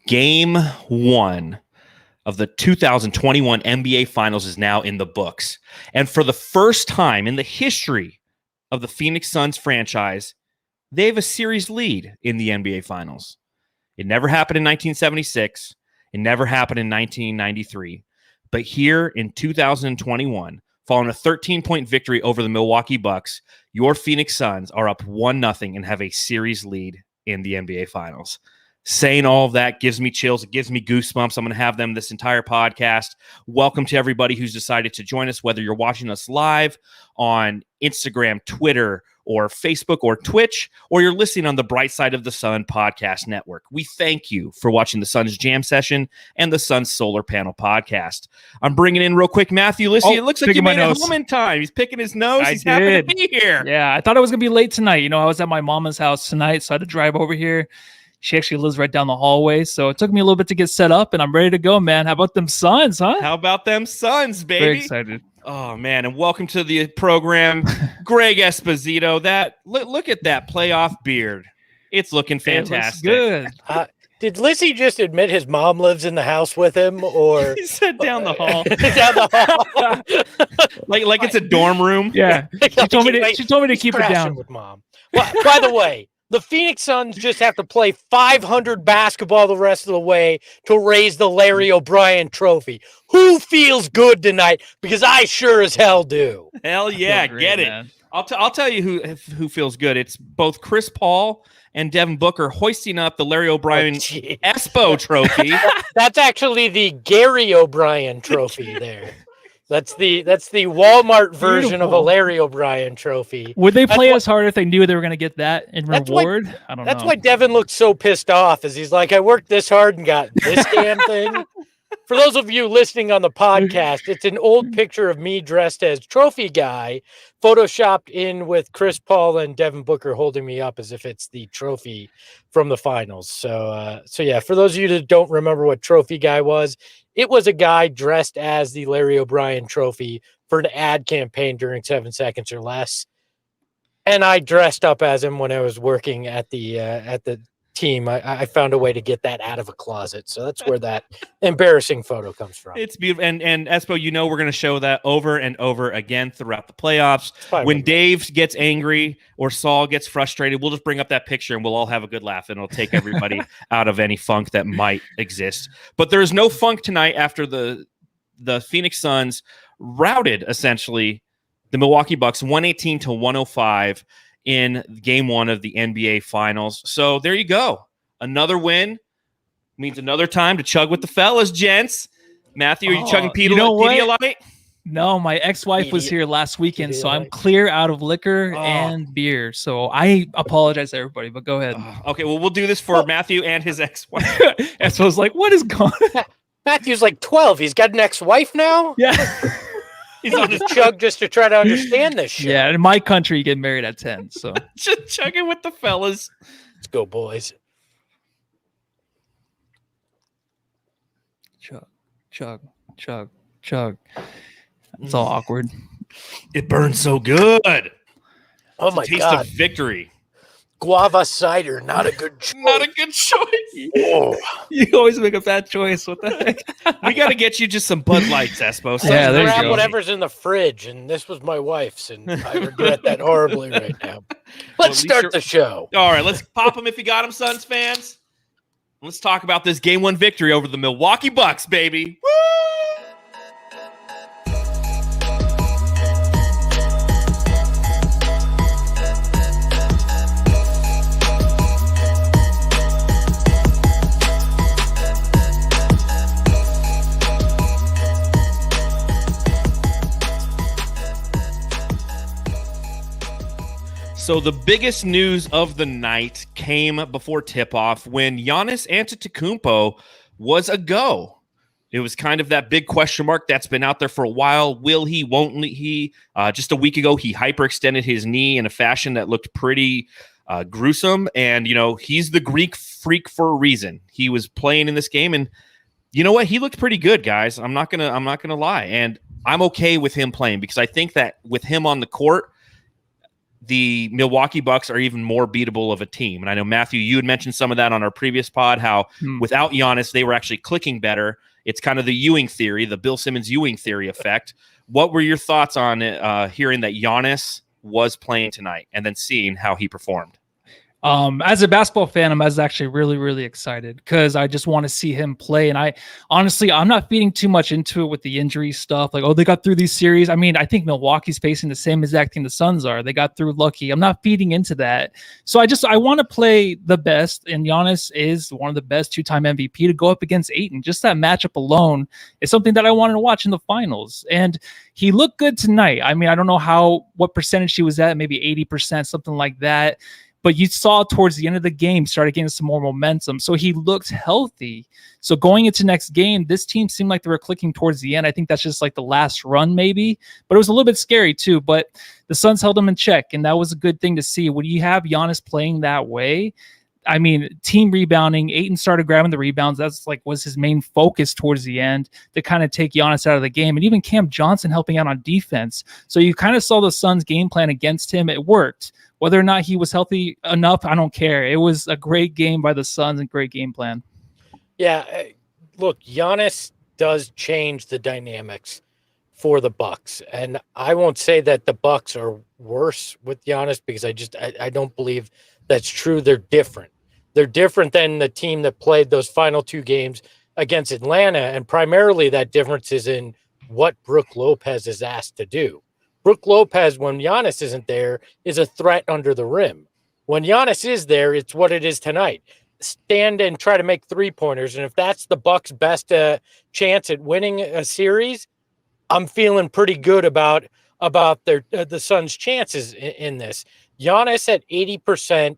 Game 1 of the 2021 NBA Finals is now in the books. And for the first time in the history of the Phoenix Suns franchise, they have a series lead in the NBA Finals. It never happened in 1976. It never happened in 1993. But here in 2021, following a 13-point victory over the Milwaukee Bucks, your Phoenix Suns are up 1-0 and have a series lead in the NBA Finals. Saying all of that gives me chills. It gives me goosebumps. I'm going to have them this entire podcast. Welcome to everybody who's decided to join us, whether you're watching us live on Instagram, Twitter, or Facebook, or Twitch, or you're listening on the Bright Side of the Sun podcast network. We thank you for watching the Suns Jam Session and the Suns Solar Panel podcast. I'm bringing in real quick Matthew. Listen, it looks like you made it home in time. He's picking his nose. He's happy to be here. Yeah, I thought it was going to be late tonight. I was at my mama's house tonight, so I had to drive over here. She actually lives right down the hallway, so it took me a little bit to get set up, and I'm ready to go, man. How about them Suns, huh? How about them Suns, baby? Very excited. Oh, man, and welcome to the program, Greg Esposito. Look at that playoff beard. It's looking fantastic. It looks good. Did Lizzie just admit his mom lives in the house with him, or he said down the hall? Down the hall. like it's a dorm room. Yeah, she told me to keep it down with mom. Well, by the way, the Phoenix Suns just have to play 500 basketball the rest of the way to raise the Larry O'Brien trophy. Who feels good tonight? Because I sure as hell do. Hell yeah, great, get it. man. I'll tell you who feels good. It's both Chris Paul and Devin Booker hoisting up the Larry O'Brien Espo trophy. That's actually the Gary O'Brien trophy there. That's the Walmart version of a Larry O'Brien trophy. Would they play as hard if they knew they were going to get that in reward? I don't know. That's why Devin looked so pissed off, is he's like, I worked this hard and got this damn thing. For those of you listening on the podcast, it's an old picture of me dressed as trophy guy, photoshopped in with Chris Paul and Devin Booker holding me up as if it's the trophy from the finals. So yeah, for those of you that don't remember what trophy guy was, it was a guy dressed as the Larry O'Brien trophy for an ad campaign during 7 seconds or less. And I dressed up as him when I was working at the team. I found a way to get that out of a closet. So that's where that embarrassing photo comes from. It's beautiful. And Espo, we're going to show that over and over again throughout the playoffs. When Dave gets angry or Saul gets frustrated, we'll just bring up that picture and we'll all have a good laugh, and it'll take everybody out of any funk that might exist. But there is no funk tonight after the Phoenix Suns routed essentially the Milwaukee Bucks 118-105 in game 1 of the NBA Finals. So there you go. Another win means another time to chug with the fellas, gents. Matthew, are you chugging Pedialyte? No, my ex-wife was here last weekend, so I'm clear out of liquor and beer. So I apologize to everybody, but go ahead. Okay, well, we'll do this for Matthew and his ex-wife. And so I was like, what is going on? Matthew's like 12. He's got an ex-wife now? Yeah. He's on his chug just to try to understand this shit. Yeah, in my country, you get married at 10. So just chugging with the fellas. Let's go, boys. Chug. It's all awkward. It burns so good. Oh my taste God. Of victory. Guava cider, not a good choice. Not a good choice. Oh. You always make a bad choice. What the heck? We got to get you just some Bud Lights, Espo. Yeah, there you grab go. whatever's in the fridge, and this was my wife's, and I regret that horribly right now. Let's start the show. All right, let's pop them if you got them, Suns fans. Let's talk about this Game 1 victory over the Milwaukee Bucks, baby. Woo! So the biggest news of the night came before tip-off when Giannis Antetokounmpo was a go. It was kind of that big question mark that's been out there for a while. Will he, won't he? Just a week ago, he hyperextended his knee in a fashion that looked pretty gruesome. And, he's the Greek freak for a reason. He was playing in this game, and you know what? He looked pretty good, guys. I'm not gonna lie. And I'm okay with him playing because I think that with him on the court, the Milwaukee Bucks are even more beatable of a team. And I know, Matthew, you had mentioned some of that on our previous pod, how without Giannis, they were actually clicking better. It's kind of the Ewing theory, the Bill Simmons Ewing theory effect. What were your thoughts on hearing that Giannis was playing tonight and then seeing how he performed? As a basketball fan, I'm actually really, really excited because I just want to see him play. And I'm not feeding too much into it with the injury stuff. Like, oh, they got through these series. I mean, I think Milwaukee's facing the same exact thing the Suns are. They got through lucky. I'm not feeding into that. So I want to play the best. And Giannis is one of the best 2-time MVP to go up against Ayton. Just that matchup alone is something that I wanted to watch in the finals. And he looked good tonight. I mean, I don't know what percentage he was at, maybe 80%, something like that. But you saw towards the end of the game, started getting some more momentum. So he looked healthy. So going into next game, this team seemed like they were clicking towards the end. I think that's just like the last run maybe. But it was a little bit scary too. But the Suns held them in check, and that was a good thing to see. When you have Giannis playing that way, I mean, team rebounding, Ayton started grabbing the rebounds. That's was his main focus towards the end to kind of take Giannis out of the game. And even Cam Johnson helping out on defense. So you kind of saw the Suns' game plan against him. It worked. Whether or not he was healthy enough, I don't care. It was a great game by the Suns and great game plan. Yeah, look, Giannis does change the dynamics for the Bucks, and I won't say that the Bucks are worse with Giannis because I don't believe that's true. They're different. They're different than the team that played those final 2 games against Atlanta, and primarily that difference is in what Brook Lopez is asked to do. Brook Lopez, when Giannis isn't there, is a threat under the rim. When Giannis is there, it's what it is tonight. Stand and try to make 3-pointers, and if that's the Bucks' best chance at winning a series, I'm feeling pretty good about their the Suns' chances in this. Giannis at 80%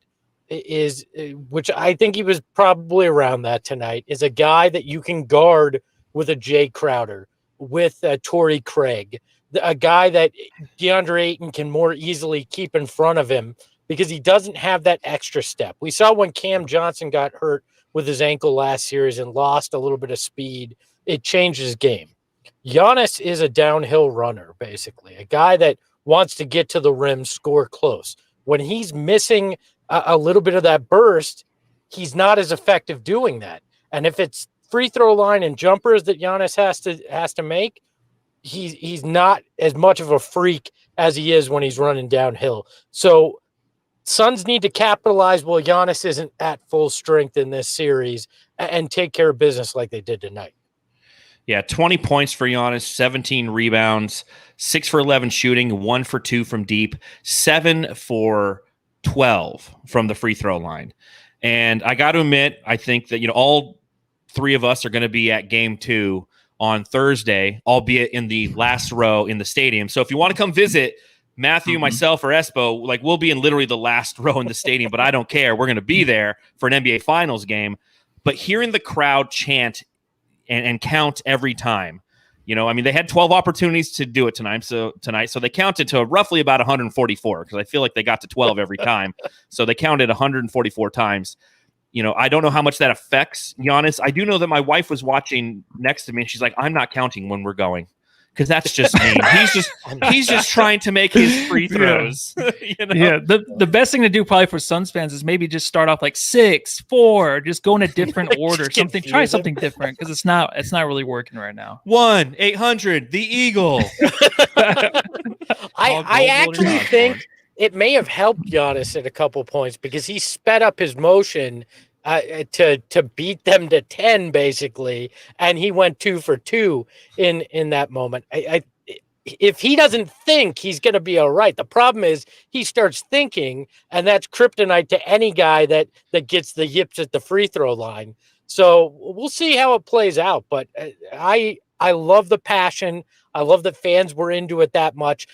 is, which I think he was probably around that tonight, is a guy that you can guard with a Jay Crowder, with Torrey Craig, a guy that DeAndre Ayton can more easily keep in front of him because he doesn't have that extra step. We saw when Cam Johnson got hurt with his ankle last series and lost a little bit of speed, it changed his game. Giannis is a downhill runner, basically, a guy that wants to get to the rim, score close. When he's missing a little bit of that burst, he's not as effective doing that. And if it's free throw line and jumpers that Giannis has to make, he's not as much of a freak as he is when he's running downhill. So Suns need to capitalize while Giannis isn't at full strength in this series and take care of business like they did tonight. Yeah, 20 points for Giannis, 17 rebounds, 6 for 11 shooting, 1 for 2 from deep, 7 for 12 from the free throw line. And I got to admit, I think that all 3 of us are going to be at game 2 on Thursday, albeit in the last row in the stadium. So if you want to come visit, Matthew, myself, or Espo, we'll be in literally the last row in the stadium, but I don't care. We're going to be there for an NBA Finals game. But hearing the crowd chant and count every time, they had 12 opportunities to do it tonight. So they counted to roughly about 144 because I feel like they got to 12 every time. So they counted 144 times. I don't know how much that affects Giannis. I do know that my wife was watching next to me, and she's like, "I'm not counting when we're going." Because that's just mean. He's just trying to make his free throws. Yeah. The best thing to do probably for Suns fans is maybe just start off 6, 4, just go in a different order. Try something different because it's not really working right now. 1-800 the Eagle. I actually think it may have helped Giannis at a couple points because he sped up his motion to beat them to 10 basically, and he went 2 for 2 in that moment. If he doesn't think, he's going to be all right. The problem is he starts thinking, and that's kryptonite to any guy that gets the yips at the free throw line. So we'll see how it plays out. But I love the passion. I love that fans were into it that much.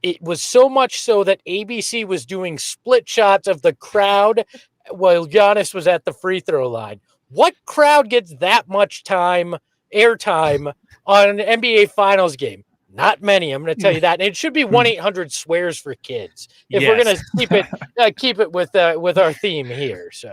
It was so much so that ABC was doing split shots of the crowd while Giannis was at the free throw line. What crowd gets that much airtime on an NBA Finals game? Not many, I'm going to tell you that. And it should be 1-800 swears for kids if we're going to keep it with our theme here. So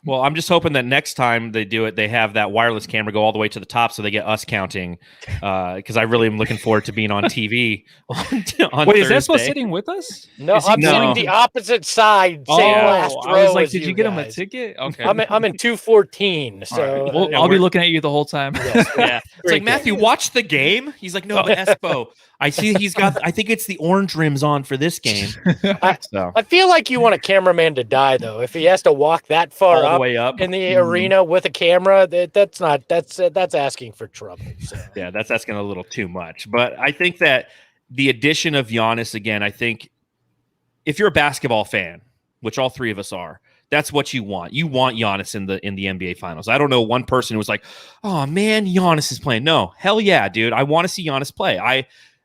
Well, I'm just hoping that next time they do it, they have that wireless camera go all the way to the top so they get us counting. Because I really am looking forward to being on TV on Wait, is Thursday. Espo sitting with us? No, Is he I'm going sitting the opposite side, Oh, same last row. I was like, as did you get him a guys. ticket? Okay. I'm in 214, so All right. Well, yeah, I'll be we're- looking at you the whole time. yes, Yeah, it's Great like Matthew, game. watch the game. He's like, no, but Espo, I see he's got. I think it's the orange rims on for this game. So I feel like you want a cameraman to die though. If he has to walk that far all the up way up. in the arena with a camera, that's asking for trouble. So. Yeah, that's asking a little too much. But I think that the addition of Giannis again, I think if you're a basketball fan, which all three of us are, that's what you want. You want Giannis in the NBA Finals. I don't know one person who was like, "Oh man, Giannis is playing." No, hell yeah, dude. I want to see Giannis play.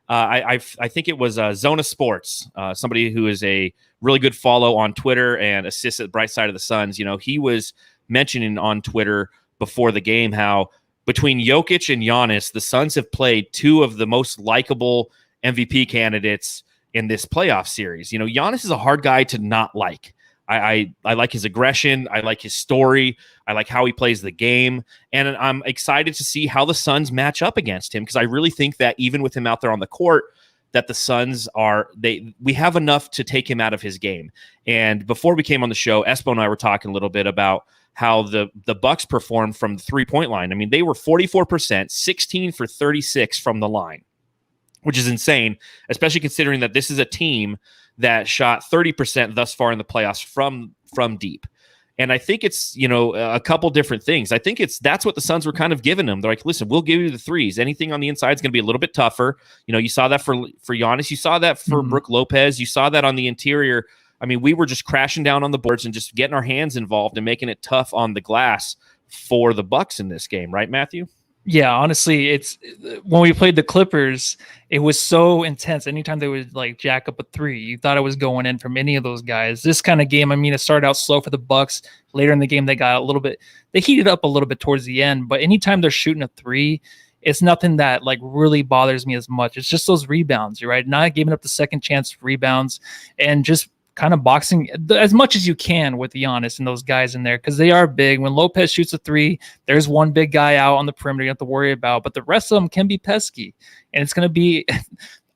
I think it was Zona Sports, somebody who is a really good follow on Twitter and assists at Bright Side of the Suns. You know, he was mentioning on Twitter before the game how between Jokic and Giannis, the Suns have played two of the most likable MVP candidates in this playoff series. You know, Giannis is a hard guy to not like. I like his aggression. I like his story. I like how he plays the game. And I'm excited to see how the Suns match up against him because I really think that even with him out there on the court, that the Suns we have enough to take him out of his game. And before we came on the show, Espo and I were talking a little bit about how the Bucks performed from the 3-point line. I mean, they were 44%, 16 for 36 from the line, which is insane, especially considering that this is a team that shot 30% thus far in the playoffs from deep. And I think it's, you know, a couple different things. I think that's what the Suns were kind of giving them. They're like, listen, we'll give you the threes. Anything on the inside is going to be a little bit tougher. You know, you saw that for Giannis. You saw that for Brook Lopez. You saw that on the interior. I mean, we were just crashing down on the boards and just getting our hands involved and making it tough on the glass for the Bucks in this game. Right, Matthew? Yeah, honestly, it's when we played the Clippers, it was so intense. Anytime they would like jack up a three, you thought it was going in from any of those guys. This kind of game, I mean, it started out slow for the Bucks. Later in the game, they heated up a little bit towards the end. But anytime they're shooting a three, it's nothing that like really bothers me as much. It's just those rebounds, right? Not giving up the second chance rebounds and just kind of boxing as much as you can with Giannis and those guys in there because they are big. When Lopez shoots a three, there's one big guy out on the perimeter you have to worry about, but the rest of them can be pesky. And it's going to be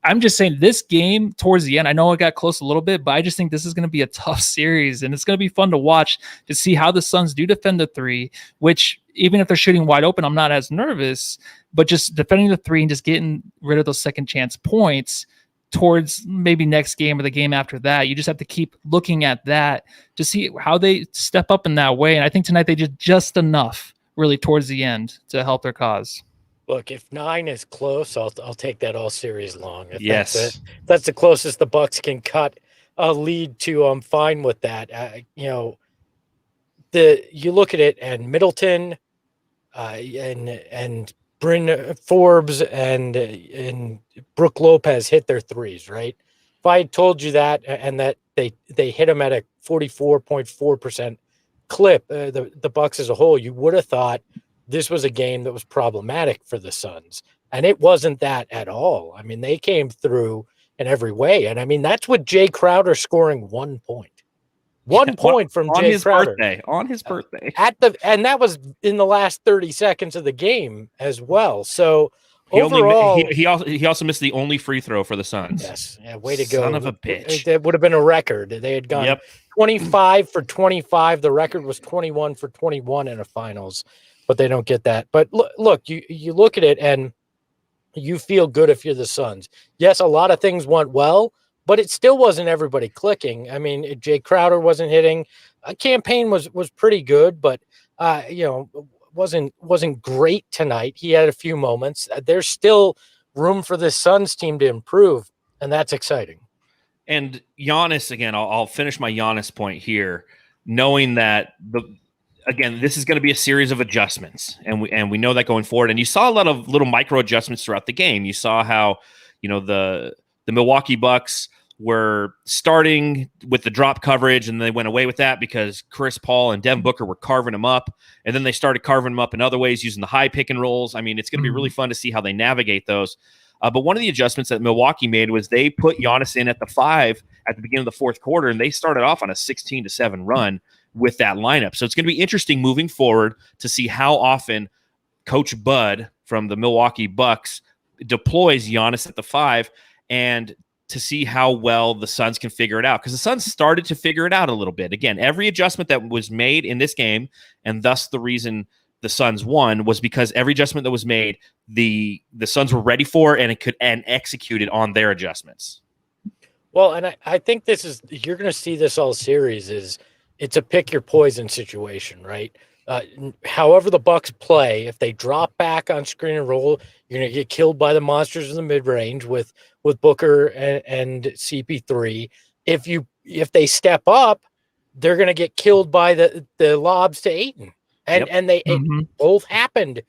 I'm just saying this game towards the end, I know it got close a little bit, but I just think this is going to be a tough series, and it's going to be fun to watch to see how the Suns do defend the three, which even if they're shooting wide open, I'm not as nervous, but just defending the three and just getting rid of those second chance points towards maybe next game or the game after that. You just have to keep looking at that to see how they step up in that way. And I think tonight they did just enough really towards the end to help their cause. Look, if 9 is close, I'll take that all series long. If Yes. that's the closest the Bucks can cut a lead to. I'm fine with that. You know, you look at it and Middleton and Bryn Forbes and Brook Lopez hit their threes, right? If I had told you that and that they hit them at a 44.4% clip, the Bucks as a whole, you would have thought this was a game that was problematic for the Suns. And it wasn't that at all. I mean, they came through in every way. And I mean, that's with Jay Crowder scoring 1 point. 1 point from Jay Crowder on his birthday. And that was in the last 30 seconds of the game as well. So He overall, he also missed the only free throw for the Suns. yes, yeah, way to go. Son of a bitch. That would have been a record. They had gone 25 for 25. The record was 21 for 21 in a finals, but they don't get that. But look, you look at it and you feel good if you're the Suns. Yes, a lot of things went well, but it still wasn't everybody clicking. I mean, Jay Crowder wasn't hitting. Campaign was pretty good, but you know, wasn't great tonight. He had a few moments. There's still room for this Suns team to improve, and that's exciting. And Giannis, again, I'll finish my Giannis point here, knowing that this is going to be a series of adjustments, and we know that going forward. And you saw a lot of little micro adjustments throughout the game. You saw how, you know, the Milwaukee Bucks were starting with the drop coverage, and they went away with that because Chris Paul and Devin Booker were carving them up, and then they started carving them up in other ways using the high pick and rolls. I mean, it's going to be really fun to see how they navigate those. But one of the adjustments that Milwaukee made was they put Giannis in at the 5 at the beginning of the fourth quarter, and they started off on a 16-7 run. with that lineup. So it's going to be interesting moving forward to see how often Coach Bud from the Milwaukee Bucks deploys Giannis at the 5 and to see how well the Suns can figure it out, because the Suns started to figure it out a little bit. Again, every adjustment that was made in this game, and thus the reason the Suns won, was because every adjustment that was made, the Suns were ready for and executed on their adjustments. Well, and I think you're going to see this all series, is it's a pick your poison situation, right? However the Bucks play, if they drop back on screen and roll, you're going to get killed by the monsters in the mid-range with Booker and CP3. If they step up, they're going to get killed by the lobs to Ayton. And it both happened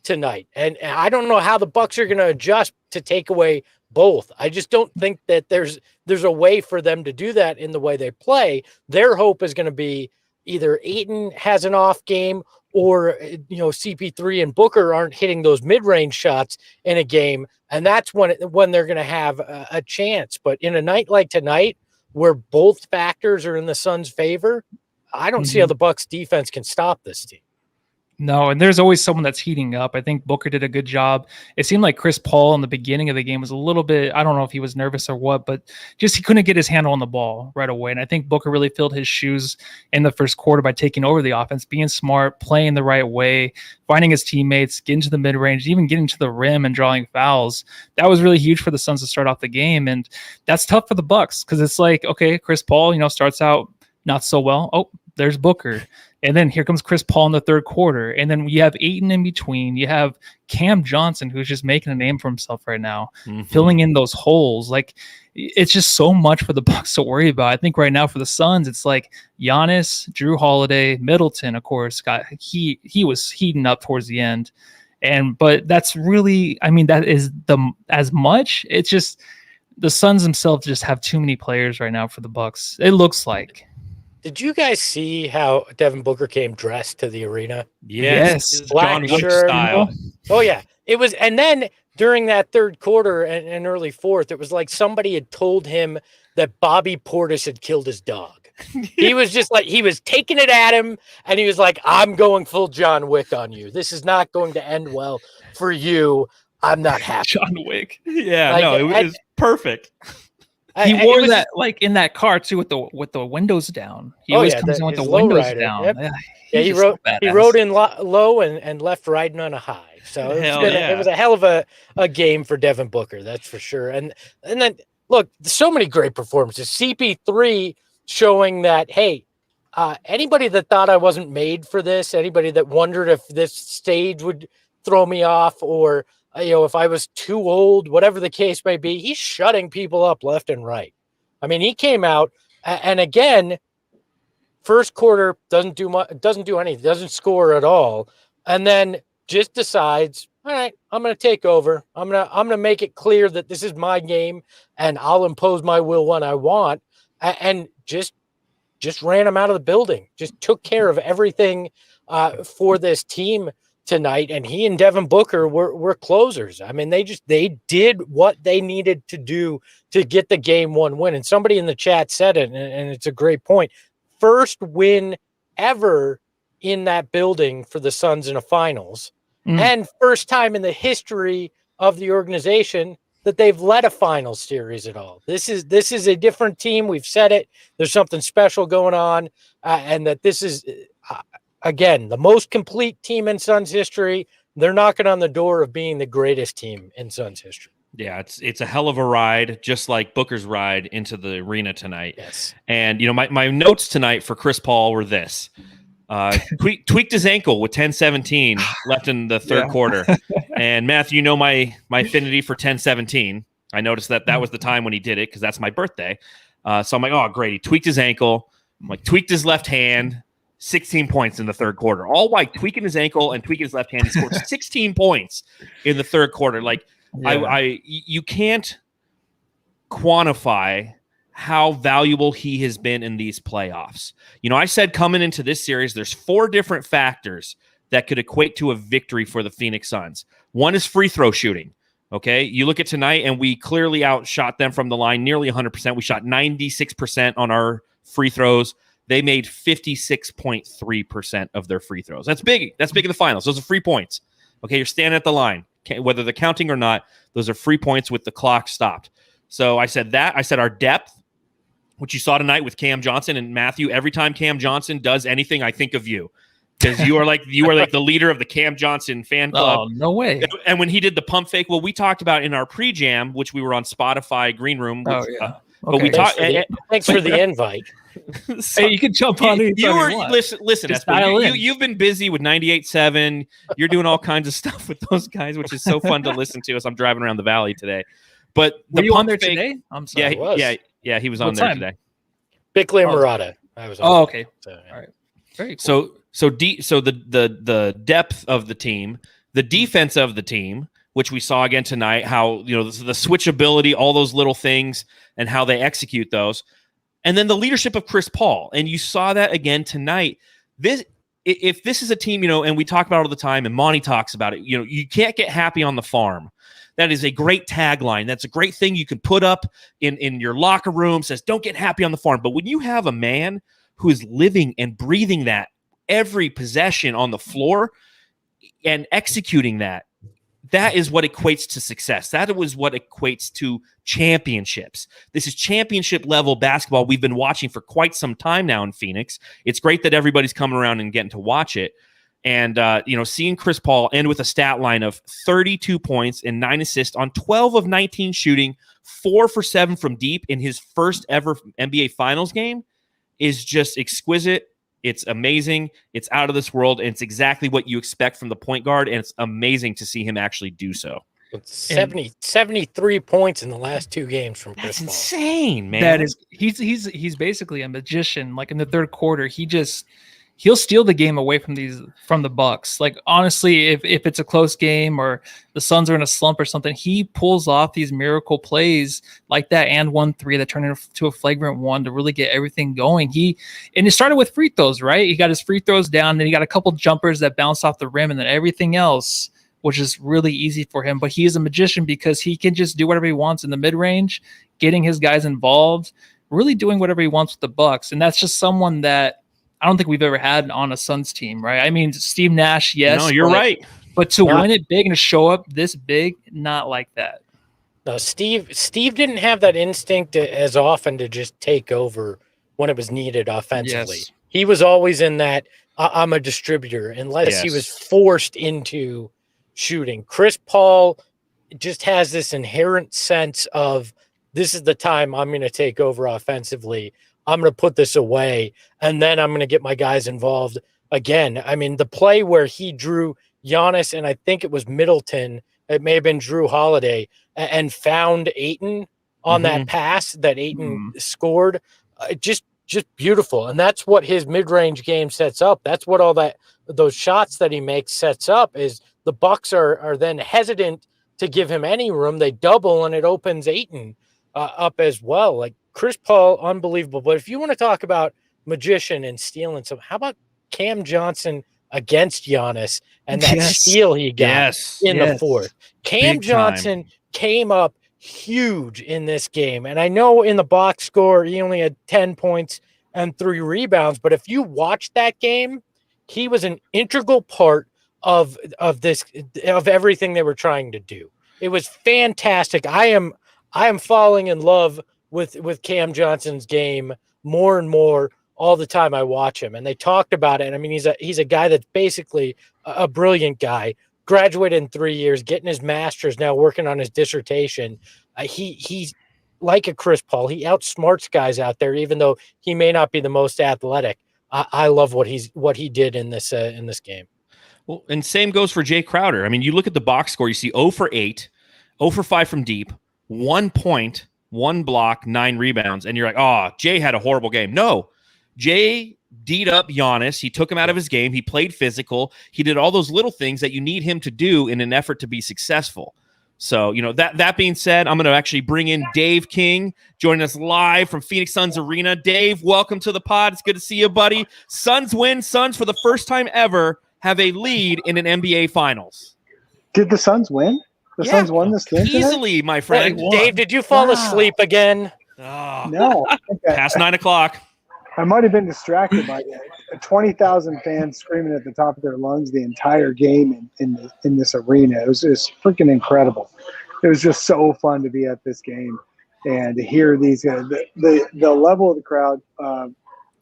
tonight. And I don't know how the Bucks are going to adjust to take away both. I just don't think that there's a way for them to do that in the way they play. Their hope is going to be either Ayton has an off game, or CP3 and Booker aren't hitting those mid-range shots in a game, and that's when they're going to have a chance. But in a night like tonight, where both factors are in the Suns' favor, I don't see how the Bucks defense can stop this team. No, and there's always someone that's heating up. I think Booker did a good job. It seemed like Chris Paul in the beginning of the game was a little bit, I don't know if he was nervous or what, but just he couldn't get his handle on the ball right away. And I think Booker really filled his shoes in the first quarter by taking over the offense, being smart, playing the right way, finding his teammates, getting to the mid-range, even getting to the rim and drawing fouls. That was really huge for the Suns to start off the game. And that's tough for the Bucks, because it's like, okay, Chris Paul, starts out not so well. Oh, there's Booker. And then here comes Chris Paul in the third quarter. And then you have Ayton in between. You have Cam Johnson, who's just making a name for himself right now, filling in those holes. Like, it's just so much for the Bucks to worry about. I think right now for the Suns, it's like Giannis, Drew Holiday, Middleton, of course, he was heating up towards the end. But that's really, that is as much. It's just the Suns themselves just have too many players right now for the Bucks. It looks like. Did you guys see how Devin Booker came dressed to the arena? Yes. Black John shirt style. Oh yeah, it was. And then during that third quarter and early fourth, it was like somebody had told him that Bobby Portis had killed his dog. He was just like, he was taking it at him, and he was like, "I'm going full John Wick on you. This is not going to end well for you. I'm not happy." John Wick. Yeah, it was perfect. He wore that like in that car too, with the windows down. He always comes in with the windows down. Yep. Yeah, he rode in low and left riding on a high. So it was a hell of a game for Devin Booker, that's for sure. And then look, so many great performances. CP3 showing that, hey, anybody that thought I wasn't made for this, anybody that wondered if this stage would throw me off, or if I was too old, whatever the case may be, he's shutting people up left and right. He came out, and again, first quarter doesn't do anything, doesn't score at all, and then just decides, all right, I'm going to take over. I'm going to make it clear that this is my game, and I'll impose my will when I want, and just ran him out of the building. Just took care of everything for this team tonight, and he and Devin Booker were closers. They did what they needed to do to get the game one win. And somebody in the chat said it, and it's a great point. First win ever in that building for the Suns in a finals, and first time in the history of the organization that they've led a finals series at all. This is a different team. We've said it. There's something special going on, and that this is again, the most complete team in Suns history. They're knocking on the door of being the greatest team in Suns history. Yeah, it's a hell of a ride, just like Booker's ride into the arena tonight. Yes. And, my notes tonight for Chris Paul were this. Tweaked his ankle with 10-17 left in the third quarter. And Matthew, my affinity for 10-17. I noticed that was the time when he did it, because that's my birthday. So I'm like, oh, great. He tweaked his ankle. I'm like, tweaked his left hand. 16 points in the third quarter, all while tweaking his ankle and tweaking his left hand. He scored 16 points in the third quarter. Like, you can't quantify how valuable he has been in these playoffs. I said coming into this series, there's 4 different factors that could equate to a victory for the Phoenix Suns. One is free throw shooting. Okay, you look at tonight, and we clearly outshot them from the line nearly 100%. We shot 96% on our free throws. they made 56.3% of their free throws. That's big. That's big in the finals. Those are free points. Okay, you're standing at the line. Whether they're counting or not, those are free points with the clock stopped. So I said that. I said our depth, which you saw tonight with Cam Johnson and Matthew. Every time Cam Johnson does anything, I think of you. Because you are like the leader of the Cam Johnson fan club. Oh, no way. And when he did the pump fake, well, we talked about in our pre-jam, which we were on Spotify Green Room. Which, but we talked. Thanks for the invite. So, hey, you can jump on it. Listen, you've been busy with 98.7. You're doing all kinds of stuff with those guys, which is so fun to listen to as I'm driving around the valley today. But were you on there today? I'm sorry. Yeah, he was on there today. Bickley and Murata. I was on. Oh, okay. So, yeah. All right. Very cool. So the depth of the team, the defense of the team, which we saw again tonight, how the switchability, all those little things, and how they execute those, and then the leadership of Chris Paul, and you saw that again tonight. If this is a team, and we talk about it all the time, and Monty talks about it, you can't get happy on the farm. That is a great tagline. That's a great thing you can put up in your locker room. Says, don't get happy on the farm. But when you have a man who is living and breathing that every possession on the floor and executing that is what equates to success. That was what equates to championships. This is championship level basketball we've been watching for quite some time now in Phoenix. It's great that everybody's coming around and getting to watch it. And, seeing Chris Paul end with a stat line of 32 points and 9 assists on 12 of 19 shooting, 4 for 7 from deep in his first ever NBA Finals game is just exquisite. It's amazing. It's out of this world. And it's exactly what you expect from the point guard. And it's amazing to see him actually do so. It's 73 points in the last 2 games from Chris Paul. That's insane, man. That is, he's basically a magician. Like in the third quarter, he'll steal the game away from the Bucks. Like honestly, if it's a close game or the Suns are in a slump or something, he pulls off these miracle plays like that and 1-3 that turn into a flagrant 1 to really get everything going. And it started with free throws, right? He got his free throws down, then he got a couple jumpers that bounced off the rim, and then everything else, which is really easy for him. But he is a magician because he can just do whatever he wants in the mid-range, getting his guys involved, really doing whatever he wants with the Bucks. And that's just someone that I don't think we've ever had on a Suns team, right? I mean, Steve Nash, yes. No, you're right. But to win it big and to show up this big, not like that. No, Steve didn't have that instinct as often to just take over when it was needed offensively. Yes. He was always in that, I'm a distributor, unless he was forced into shooting. Chris Paul just has this inherent sense of, this is the time I'm going to take over offensively. I'm going to put this away, and then I'm going to get my guys involved again. I mean, the play where he drew Giannis, and I think it was Middleton, it may have been Drew Holiday, and found Ayton on that pass that Ayton scored. Just beautiful. And that's what his mid-range game sets up. That's what those shots that he makes sets up, is the Bucks are then hesitant to give him any room. They double, and it opens Ayton up as well. Like, Chris Paul, unbelievable. But if you want to talk about magician and stealing some, how about Cam Johnson against Giannis and that steal he got in the fourth? Cam Johnson came up huge in this game. And I know in the box score, he only had 10 points and 3 rebounds. But if you watch that game, he was an integral part of everything they were trying to do. It was fantastic. I am falling in love with Cam Johnson's game more and more all the time I watch him. And they talked about it. I mean, he's a guy that's basically a brilliant guy, graduated in 3 years, getting his master's, now working on his dissertation. He's like a Chris Paul. He outsmarts guys out there, even though he may not be the most athletic. I love what he did in this game. Well, and same goes for Jay Crowder. I mean, you look at the box score, you see 0 for 8, 0 for 5 from deep, 1 point, 1 block, 9 rebounds, and you're like, oh, Jay had a horrible game. No, Jay D'd up Giannis. He took him out of his game. He played physical. He did all those little things that you need him to do in an effort to be successful. So, that being said, I'm going to actually bring in Dave King, joining us live from Phoenix Suns Arena. Dave, welcome to the pod. It's good to see you, buddy. Suns win. Suns, for the first time ever, have a lead in an NBA Finals. Did the Suns win? The Suns won this game easily, tonight? my friend. Dave, did you fall asleep again? Oh, no. Okay. Past 9 o'clock. I might have been distracted by 20,000 fans screaming at the top of their lungs the entire game in this arena. It was just freaking incredible. It was just so fun to be at this game and to hear these the level of the crowd.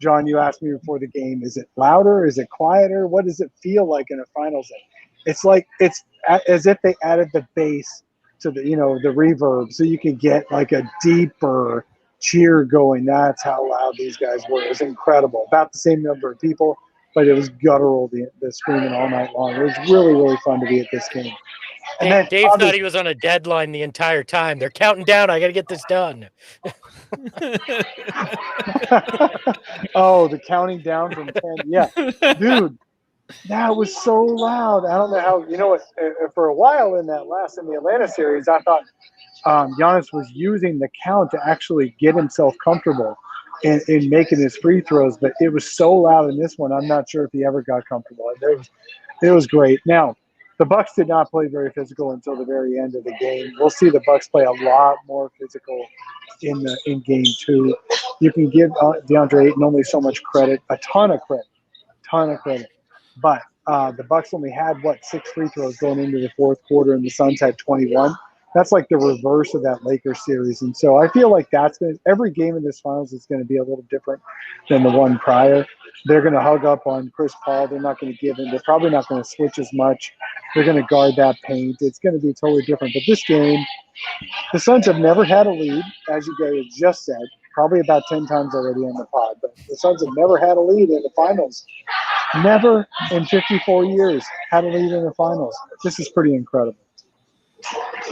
John, you asked me before the game, is it louder? Is it quieter? What does it feel like in a finals? It's like it's as if they added the bass to the the reverb, so you can get like a deeper cheer going. That's how loud these guys were. It was incredible. About the same number of people, but it was guttural, the screaming all night long. It was really, really fun to be at this game. And then Dave thought he was on a deadline the entire time. They're counting down. I got to get this done. Oh, the counting down from 10. Yeah, dude, that was so loud. I don't know how, what, for a while in the Atlanta series, I thought Giannis was using the count to actually get himself comfortable in making his free throws, but it was so loud in this one, I'm not sure if he ever got comfortable. It was great. Now, the Bucks did not play very physical until the very end of the game. We'll see the Bucks play a lot more physical in game 2. You can give DeAndre Ayton only so much credit, a ton of credit. But the Bucks only had 6 free throws going into the fourth quarter, and the Suns had 21. That's like the reverse of that Lakers series. And so I feel like every game in this finals is going to be a little different than the one prior. They're going to hug up on Chris Paul. They're not going to give in. They're probably not going to switch as much. They're going to guard that paint. It's going to be totally different. But this game, the Suns have never had a lead, as you guys just said, probably about 10 times already on the pod. But the Suns have never had a lead in the finals. Never in 54 years had a lead in the finals. This is pretty incredible.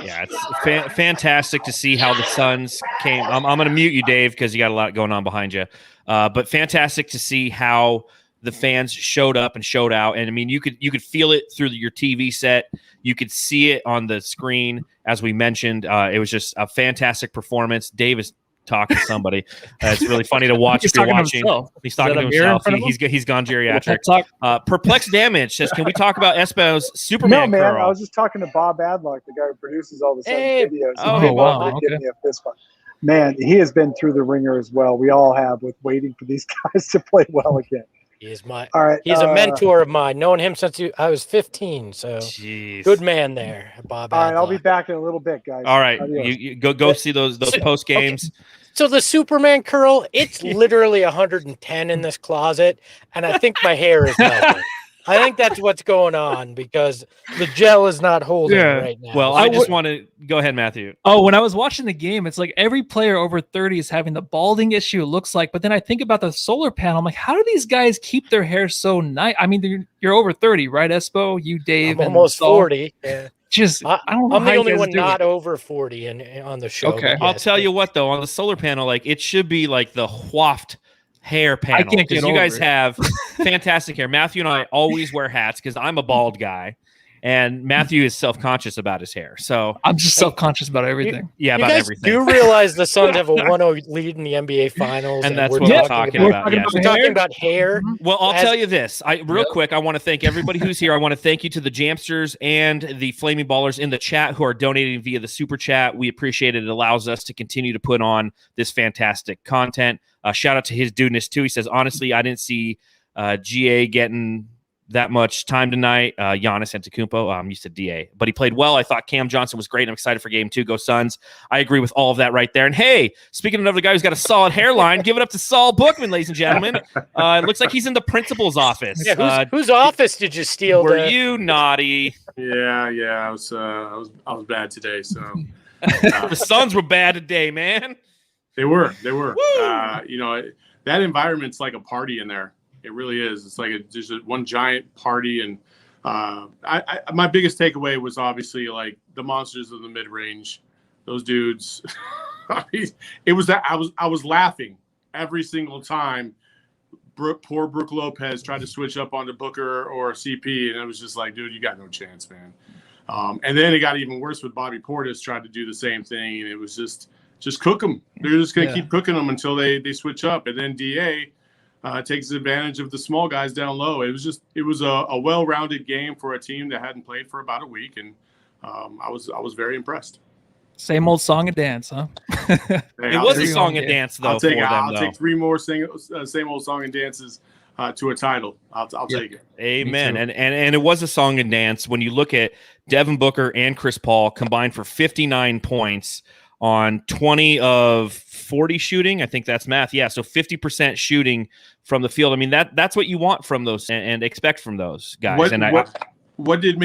Yeah, it's fantastic to see how the Suns came. I'm going to mute you, Dave, because you got a lot going on behind you. But fantastic to see how the fans showed up and showed out. And I mean, you could feel it through your TV set. You could see it on the screen, as we mentioned. It was just a fantastic performance. Dave is talking to somebody. It's really funny to watch if you're watching. He's talking to himself. He's gone geriatric. Perplexed Damage says, can we talk about Espo's Superman No, man. curl? I was just talking to Bob Adlock, the guy who produces all the Suns videos. Oh, wow. Okay. Give me a fist bump. Man, he has been through the ringer as well. We all have, with waiting for these guys to play well again. He's He's a mentor of mine. Known him since I was 15. So Jeez. good man there, Bob. All right, I'll be back in a little bit, guys. All right, you go see those post games. Okay. So the Superman curl, it's literally 110 in this closet, and I think my hair is melting. I think that's what's going on because the gel is not holding right now. Well, I just want to go ahead, Matthew. Oh, when I was watching the game, it's like every player over 30 is having the balding issue, it looks like. But then I think about the solar panel. I'm like, how do these guys keep their hair so nice? I mean, you're over 30, right, Espo? You, Dave, I'm almost 40. Yeah. I don't know. I'm the only one not over 40 on the show. Okay. I'll tell you what, though, on the solar panel, like it should be like the waft hair panel. I can't get you guys over it. have fantastic hair. Matthew and I always wear hats because I'm a bald guy, and Matthew is self-conscious about his hair. So I'm just self-conscious about everything. about everything. You realize the Suns have a 1-0 lead in the NBA Finals, and that's what we're talking about. We're talking about hair. Well, I'll tell you this. Quick, I want to thank everybody who's here. I want to thank you to the Jamsters and the Flaming Ballers in the chat who are donating via the Super Chat. We appreciate it. It allows us to continue to put on this fantastic content. Shout out to his dudeness, too. He says, honestly, I didn't see GA getting that much time tonight. Giannis Antetokounmpo, I'm used to DA, but he played well. I thought Cam Johnson was great. I'm excited for game 2. Go Suns. I agree with all of that right there. And hey, speaking of another guy who's got a solid hairline, give it up to Saul Bookman, ladies and gentlemen. It looks like he's in the principal's office. Yeah, whose office did you steal? Were you naughty? Yeah. I was bad today. So the Suns were bad today, man. They were. That environment's like a party in there. It really is. It's like just one giant party. And my biggest takeaway was obviously like the monsters of the mid range. Those dudes. It was that I was laughing every single time. Poor Brook Lopez tried to switch up onto Booker or CP, and it was just like, dude, you got no chance, man. And then it got even worse with Bobby Portis tried to do the same thing, and it was just cook them. They're just going to keep cooking them until they switch up. And then DA takes advantage of the small guys down low. It was a well-rounded game for a team that hadn't played for about a week, and I was very impressed. Same old song and dance, huh? Hey, It was a song and dance, though, I'll take for them, I'll though. take 3 more same old song and dances to a title. I'll take it. Amen. And it was a song and dance. When you look at Devin Booker and Chris Paul combined for 59 points on 20 of 40 shooting. I think that's math. Yeah, so 50% shooting from the field. I mean, that's what you want from those and expect from those guys. What did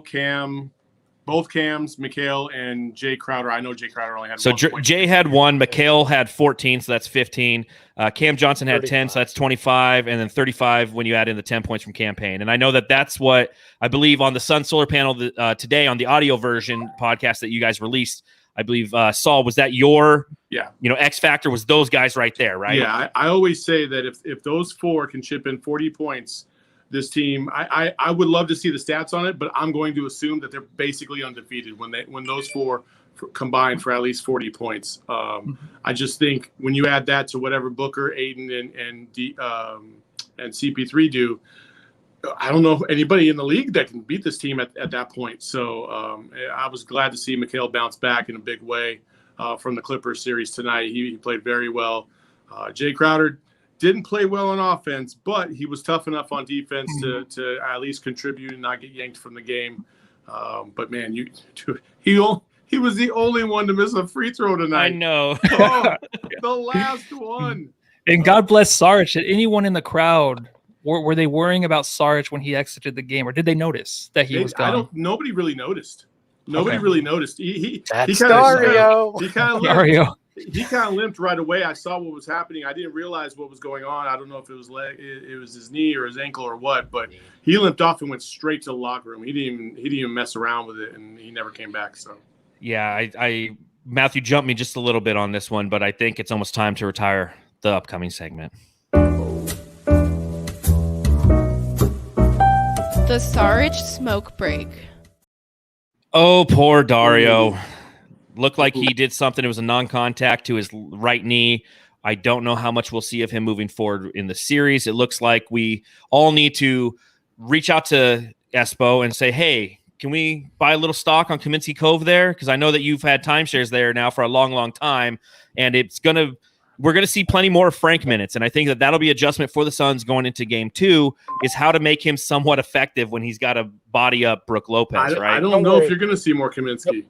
Cam, both Cams, Mikal and Jay Crowder? I know Jay Crowder only had so 1 point. Jay had 1, Mikal had 14, so that's 15. Cam Johnson had 10, so that's 25, and then 35 when you add in the 10 points from campaign. And I know that's what I believe on the Sun Solar Panel today on the audio version podcast that you guys released. I believe Saul, was that your X factor? Was those guys right there, right? Yeah, I always say that if those 4 can chip in 40 points, this team, I would love to see the stats on it, but I'm going to assume that they're basically undefeated when those 4 combined for at least 40 points. I just think when you add that to whatever Booker, Ayton, and CP3 do, I don't know anybody in the league that can beat this team at that point. So I was glad to see Mikal bounce back in a big way from the Clippers series tonight. He played very well. Jay Crowder didn't play well on offense, but he was tough enough on defense to at least contribute and not get yanked from the game. But man, he was the only one to miss a free throw tonight. I know. The last one. And God bless Saric. Did anyone in the crowd were they worrying about Saric when he exited the game, or did they notice that he was gone? Nobody really noticed. Nobody really noticed. That's Dario. He kind of limped right away. I saw what was happening. I didn't realize what was going on. I don't know if it was it was his knee or his ankle or what, but he limped off and went straight to the locker room. He didn't even mess around with it, and he never came back. So yeah, I Matthew jumped me just a little bit on this one, but I think it's almost time to retire the upcoming segment. The Saric smoke break. Oh, poor Dario. Looked like he did something. It was a non-contact to his right knee. I don't know how much we'll see of him moving forward in the series. It looks like we all need to reach out to Espo and say, hey, can we buy a little stock on Kaminsky Cove there? Because I know that you've had timeshares there now for a long, long time, and we're going to see plenty more Frank minutes, and I think that'll be adjustment for the Suns going into Game 2 is how to make him somewhat effective when he's got to body up Brook Lopez, right? I don't know if you're going to see more Kaminsky.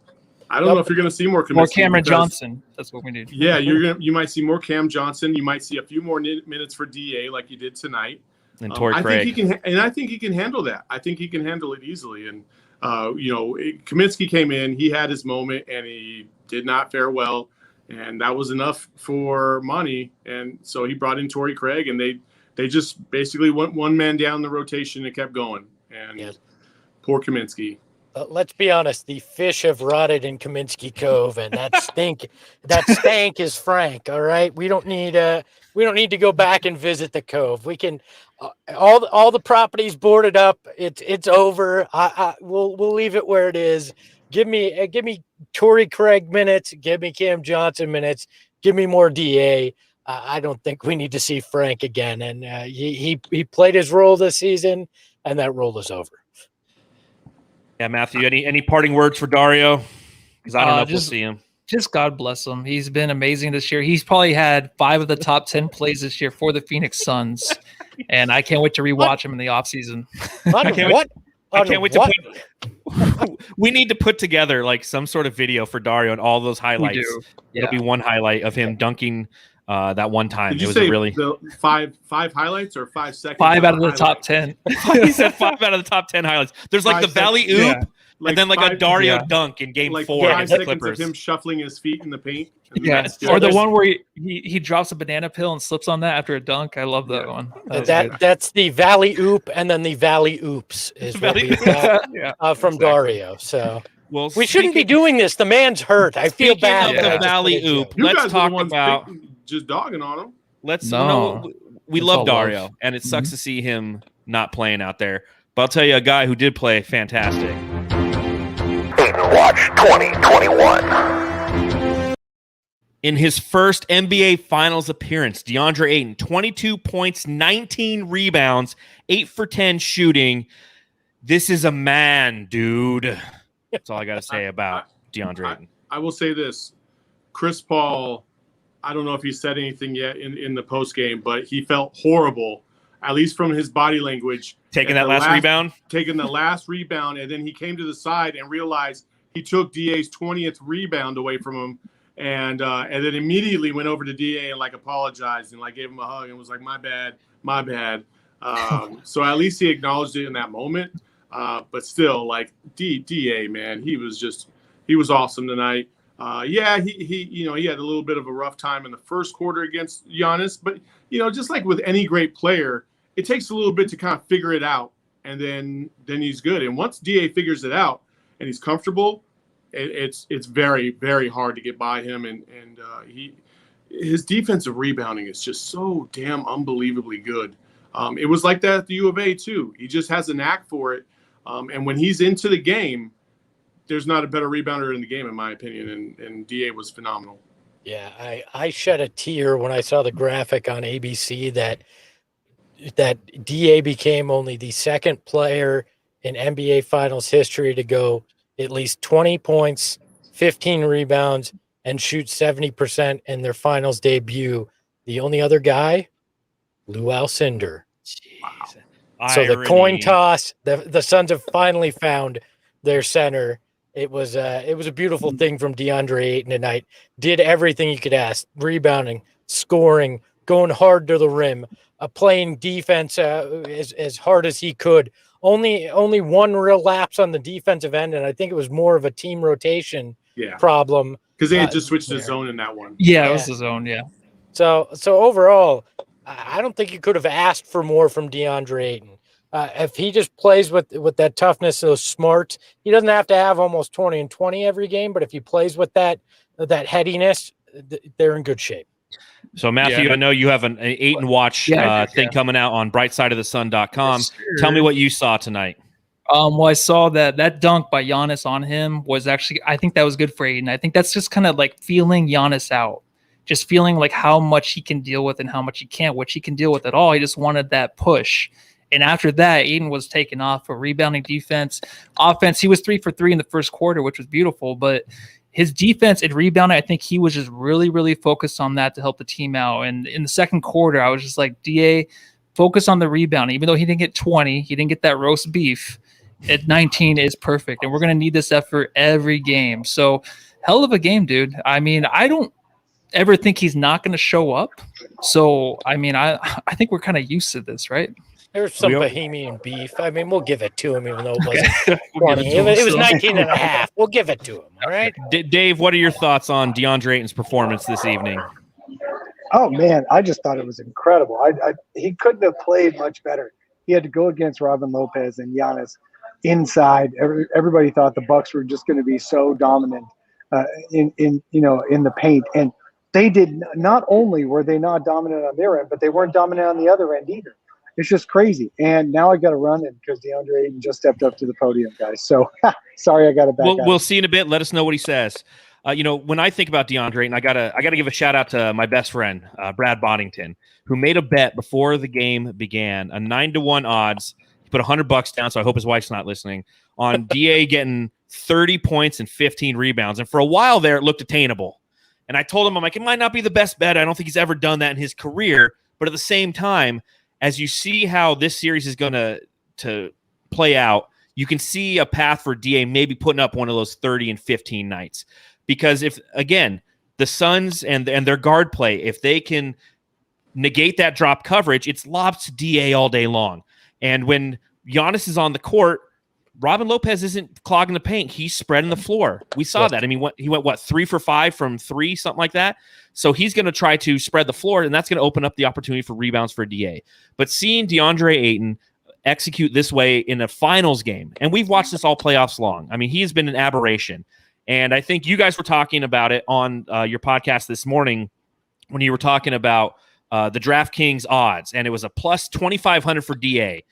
I don't know if you're going to see more Kaminsky. More Cameron Johnson. That's what we need. Yeah, you might see more Cam Johnson. You might see a few more minutes for DA like you did tonight. And Torrey Craig. I think he can handle that. I think he can handle it easily. And Kaminsky came in, he had his moment, and he did not fare well. And that was enough for Monty. And so he brought in Torrey Craig, and they just basically went one man down the rotation and kept going. And poor Kaminsky. Let's be honest, the fish have rotted in Kaminsky Cove, and that stank is Frank. All right. We don't need to go back and visit the cove. We can all the properties boarded up. It's over. We'll leave it where it is. Give me Torrey Craig minutes. Give me Cam Johnson minutes. Give me more DA. I don't think we need to see Frank again. And he played his role this season, and that role is over. Yeah, Matthew, any parting words for Dario? Because I don't know if we'll see him. Just God bless him. He's been amazing this year. He's probably had 5 of the top 10 plays this year for the Phoenix Suns. And I can't wait to rewatch him in the offseason. I can't wait to we need to put together like some sort of video for Dario and all those highlights. It'll be one highlight of him dunking that one time. Did you was say really the five highlights or 5 seconds? 5 out of the top 10. He said 5 out of the top 10 highlights. There's like the Valley Oop, and then like a Dario dunk in Game 4 5 against the seconds Clippers. of him shuffling his feet in the paint. Or the one where he drops a banana peel and slips on that after a dunk. I love that one. That's the Valley Oop, and then the Valley Oops is what we got from Dario. So we shouldn't be doing this. The man's hurt. I feel bad. Of the Valley Oop. Let's talk about just dogging on him. We love Dario, and it sucks to see him not playing out there. But I'll tell you a guy who did play fantastic. Ayton Watch 2021. In his first NBA Finals appearance, DeAndre Ayton, 22 points, 19 rebounds, 8 for 10 shooting. This is a man, dude. That's all I got to say about DeAndre Ayton. I will say this. Chris Paul, I don't know if he said anything yet in the post game, but he felt horrible, at least from his body language. Taking that last rebound? Taking the last rebound, and then he came to the side and realized he took DA's 20th rebound away from him, and then immediately went over to DA and like apologized and like gave him a hug and was like, my bad. So at least he acknowledged it in that moment. But still, like DA, man, he was awesome tonight. He had a little bit of a rough time in the first quarter against Giannis, but just like with any great player, it takes a little bit to kind of figure it out, and then he's good. And once DA figures it out and he's comfortable, it's very, very hard to get by him. And his defensive rebounding is just so damn unbelievably good. It was like that at the U of A too. He just has a knack for it. And when he's into the game, there's not a better rebounder in the game, in my opinion. And DA was phenomenal. Yeah, I shed a tear when I saw the graphic on ABC that DA became only the second player in NBA Finals history to go at least 20 points, 15 rebounds, and shoot 70% in their finals debut. The only other guy, Lou Alcindor. Wow. So the coin toss, the Suns have finally found their center. It was a beautiful thing from DeAndre Ayton tonight. Did everything you could ask: rebounding, scoring, going hard to the rim, playing defense as hard as he could. Only one real lapse on the defensive end, and I think it was more of a team rotation problem. Because they had just switched the zone in that one. Yeah, it was the zone, yeah. So overall, I don't think you could have asked for more from DeAndre Ayton. If he just plays with that toughness, those smarts, he doesn't have to have almost 20 and 20 every game, but if he plays with that headiness, they're in good shape. So, Matthew, I know you have an Ayton Watch thing coming out on brightsideofthesun.com. Tell me what you saw tonight. Well, I saw that dunk by Giannis on him was actually, I think that was good for Ayton. I think that's just kind of like feeling Giannis out, just feeling like how much he can deal with and how much he can't, which he can deal with at all. He just wanted that push. And after that, Ayton was taken off for rebounding, defense, offense. He was 3 for 3 in the first quarter, which was beautiful, but his defense and rebounding, I think he was just really, really focused on that to help the team out. And in the second quarter, I was just like, DA, focus on the rebounding. Even though he didn't get 20, he didn't get that roast beef. At 19 is perfect, and we're going to need this effort every game. So, hell of a game, dude. I mean, I don't ever think he's not going to show up. So, I mean, I think we're kind of used to this, right? There's some Bohemian beef. I mean, we'll give it to him, even though it wasn't 20. It was 19 and a half. We'll give it to him, all right? Dave, what are your thoughts on DeAndre Ayton's performance this evening? Oh, man, I just thought it was incredible. He couldn't have played much better. He had to go against Robin Lopez and Giannis inside. Everybody thought the Bucks were just going to be so dominant in the paint. And they did. Not only were they not dominant on their end, but they weren't dominant on the other end either. It's just crazy. And now I got to run it because DeAndre Ayton just stepped up to the podium, guys. So sorry, I got to back out. We'll see in a bit. Let us know what he says. When I think about DeAndre Ayton, I gotta give a shout out to my best friend, Brad Boddington, who made a bet before the game began, a 9-1 odds. He put $100 down, so I hope his wife's not listening, on DA getting 30 points and 15 rebounds. And for a while there, it looked attainable. And I told him, I'm like, it might not be the best bet. I don't think he's ever done that in his career. But at the same time, as you see how this series is going to play out, you can see a path for DA maybe putting up one of those 30 and 15 nights. Because if, again, the Suns and their guard play, if they can negate that drop coverage, it's lobs to DA all day long. And when Giannis is on the court, Robin Lopez isn't clogging the paint. He's spreading the floor. We saw that. I mean, he went 3 for 5 from 3, something like that. So he's going to try to spread the floor, and that's going to open up the opportunity for rebounds for DA. But seeing DeAndre Ayton execute this way in a finals game, and we've watched this all playoffs long. I mean, he has been an aberration. And I think you guys were talking about it on your podcast this morning when you were talking about the DraftKings odds, and it was a plus 2,500 for DA.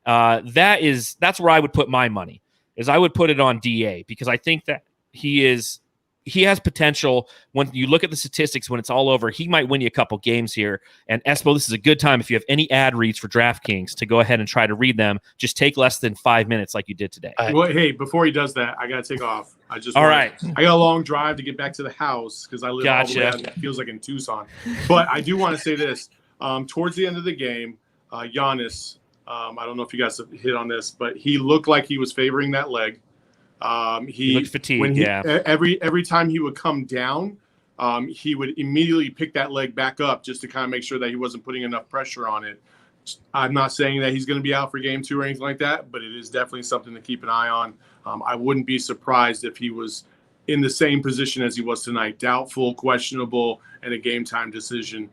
That's where I would put my money, is I would put it on DA, because I think that he is he has potential. When you look at the statistics, when it's all over, he might win you a couple games here. And Espo, this is a good time if you have any ad reads for DraftKings to go ahead and try to read them. Just take less than 5 minutes like you did today. Well, hey, before he does that, I got to take off. I got a long drive to get back to the house because I live all the way out, it feels like in Tucson. But I do want to say this. Towards the end of the game, Giannis, I don't know if you guys have hit on this, but he looked like he was favoring that leg. He looked fatigued. Every time he would come down, he would immediately pick that leg back up just to kind of make sure that he wasn't putting enough pressure on it. I'm not saying that he's going to be out for game 2 or anything like that, but it is definitely something to keep an eye on. I wouldn't be surprised if he was in the same position as he was tonight, doubtful, questionable, and a game time decision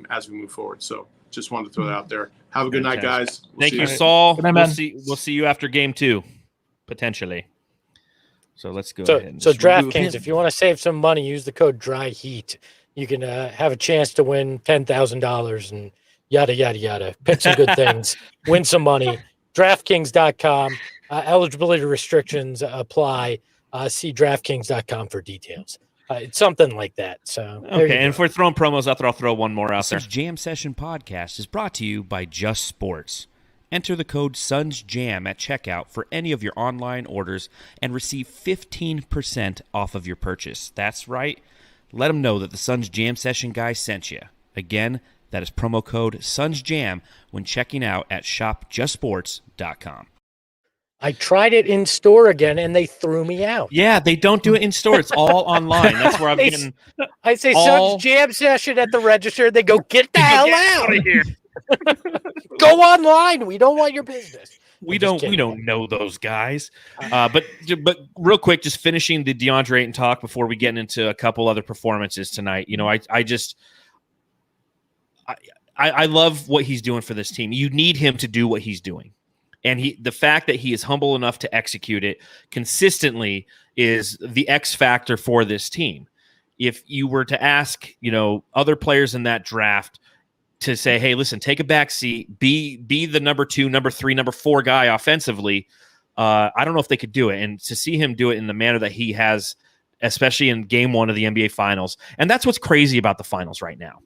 as we move forward. So just wanted to throw that out there. Have a good night, guys. Thank you, Saul. We'll see you after game 2, potentially. So let's go ahead. So DraftKings, if you want to save some money, use the code DRYHEAT. You can have a chance to win $10,000 and yada, yada, yada. Pick some good things. Win some money. DraftKings.com. Eligibility restrictions apply. See DraftKings.com for details. It's something like that. So okay, and if we're throwing promos out there, I'll throw one more out there. This Jam Session Podcast is brought to you by Just Sports. Enter the code SUNSJAM at checkout for any of your online orders and receive 15% off of your purchase. That's right. Let them know that the Suns Jam Session guy sent you. Again, that is promo code SUNSJAM when checking out at shopjustsports.com. I tried it in store again, and they threw me out. Yeah, they don't do it in store. It's all online. That's where I'm getting. I say Suns Jam Session at the register. They go, get the hell out of here. Go online. We don't want your business. We don't know those guys. But real quick, just finishing the DeAndre Ayton talk before we get into a couple other performances tonight. You know, I love what he's doing for this team. You need him to do what he's doing. And the fact that he is humble enough to execute it consistently is the X factor for this team. If you were to ask, other players in that draft to say, hey, listen, take a back seat, be the number 2, number 3, number 4 guy offensively, I don't know if they could do it. And to see him do it in the manner that he has, especially in game 1 of the NBA Finals, and that's what's crazy about the finals right now,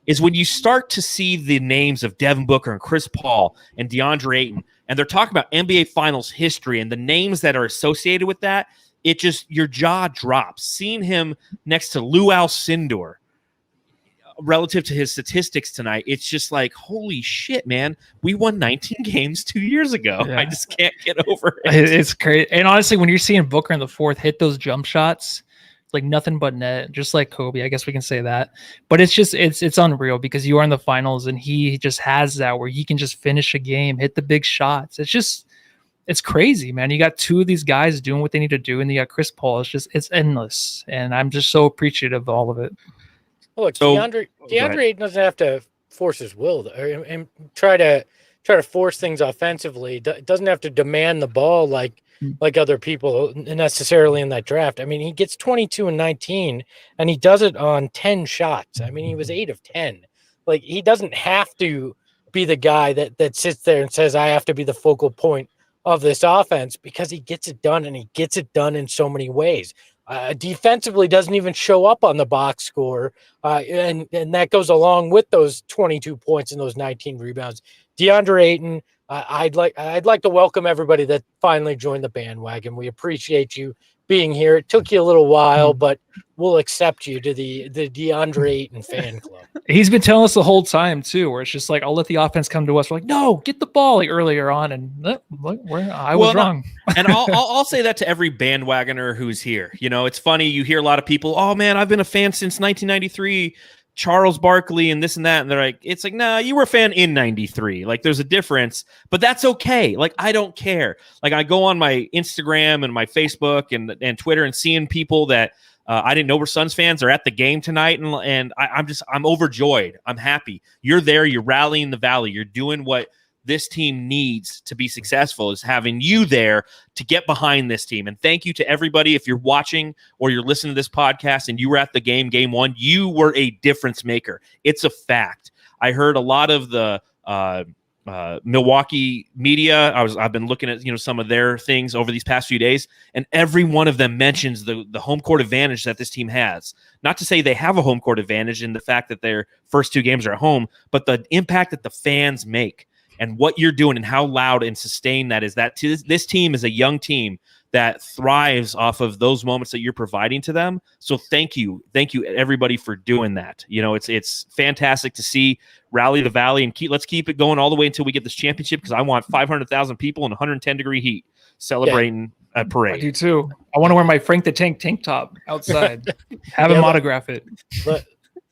is when you start to see the names of Devin Booker and Chris Paul and DeAndre Ayton, and they're talking about NBA Finals history and the names that are associated with that, it just, your jaw drops. Seeing him next to Lou Alcindor relative to his statistics tonight, it's just like, holy shit, man. We won 19 games 2 years ago. Yeah. I just can't get over it. It's crazy. And honestly, when you're seeing Booker in the 4th hit those jump shots, like nothing but net, just like Kobe. I guess we can say that. But it's just it's unreal because you are in the finals and he just has that where he can just finish a game, hit the big shots. It's crazy, man. You got 2 of these guys doing what they need to do, and you got Chris Paul. It's endless. And I'm just so appreciative of all of it. Look, DeAndre Ayton doesn't have to force his will and try to force things offensively. Doesn't have to demand the ball like other people necessarily in that draft. I mean, he gets 22 and 19, and he does it on 10 shots. I mean, he was 8 of 10. Like, he doesn't have to be the guy that sits there and says, I have to be the focal point of this offense, because he gets it done, and he gets it done in so many ways. Defensively doesn't even show up on the box score, and that goes along with those 22 points and those 19 rebounds. DeAndre Ayton, I'd like to welcome everybody that finally joined the bandwagon. We appreciate you being here. It took you a little while, but we'll accept you to the DeAndre Ayton fan club. He's been telling us the whole time too, where it's just like, I'll let the offense come to us. We're like, no, get the ball, like earlier on, and I was wrong. And I'll say that to every bandwagoner who's here. It's funny. You hear a lot of people, oh man, I've been a fan since 1993. Charles Barkley and this and that. And they're like, it's like, nah, you were a fan in 93. Like, there's a difference, but that's okay. Like, I don't care. Like, I go on my Instagram and my Facebook and Twitter and seeing people that I didn't know were Suns fans are at the game tonight. And I'm overjoyed. I'm happy. You're there. You're rallying the Valley. You're doing what this team needs to be successful, is having you there to get behind this team. And thank you to everybody. If you're watching or you're listening to this podcast and you were at the game 1, you were a difference maker. It's a fact. I heard a lot of the Milwaukee media. I've been looking at some of their things over these past few days, and every one of them mentions the home court advantage that this team has. Not to say they have a home court advantage in the fact that their first 2 games are at home, but the impact that the fans make and what you're doing and how loud and sustained that is. That this team is a young team that thrives off of those moments that you're providing to them. So thank you everybody for doing that. It's fantastic to see rally the valley and let's keep it going all the way until we get this championship, because I want 500,000 people in 100-degree heat celebrating a parade. I do too. I want to wear my Frank the Tank tank top outside. Have him autograph it.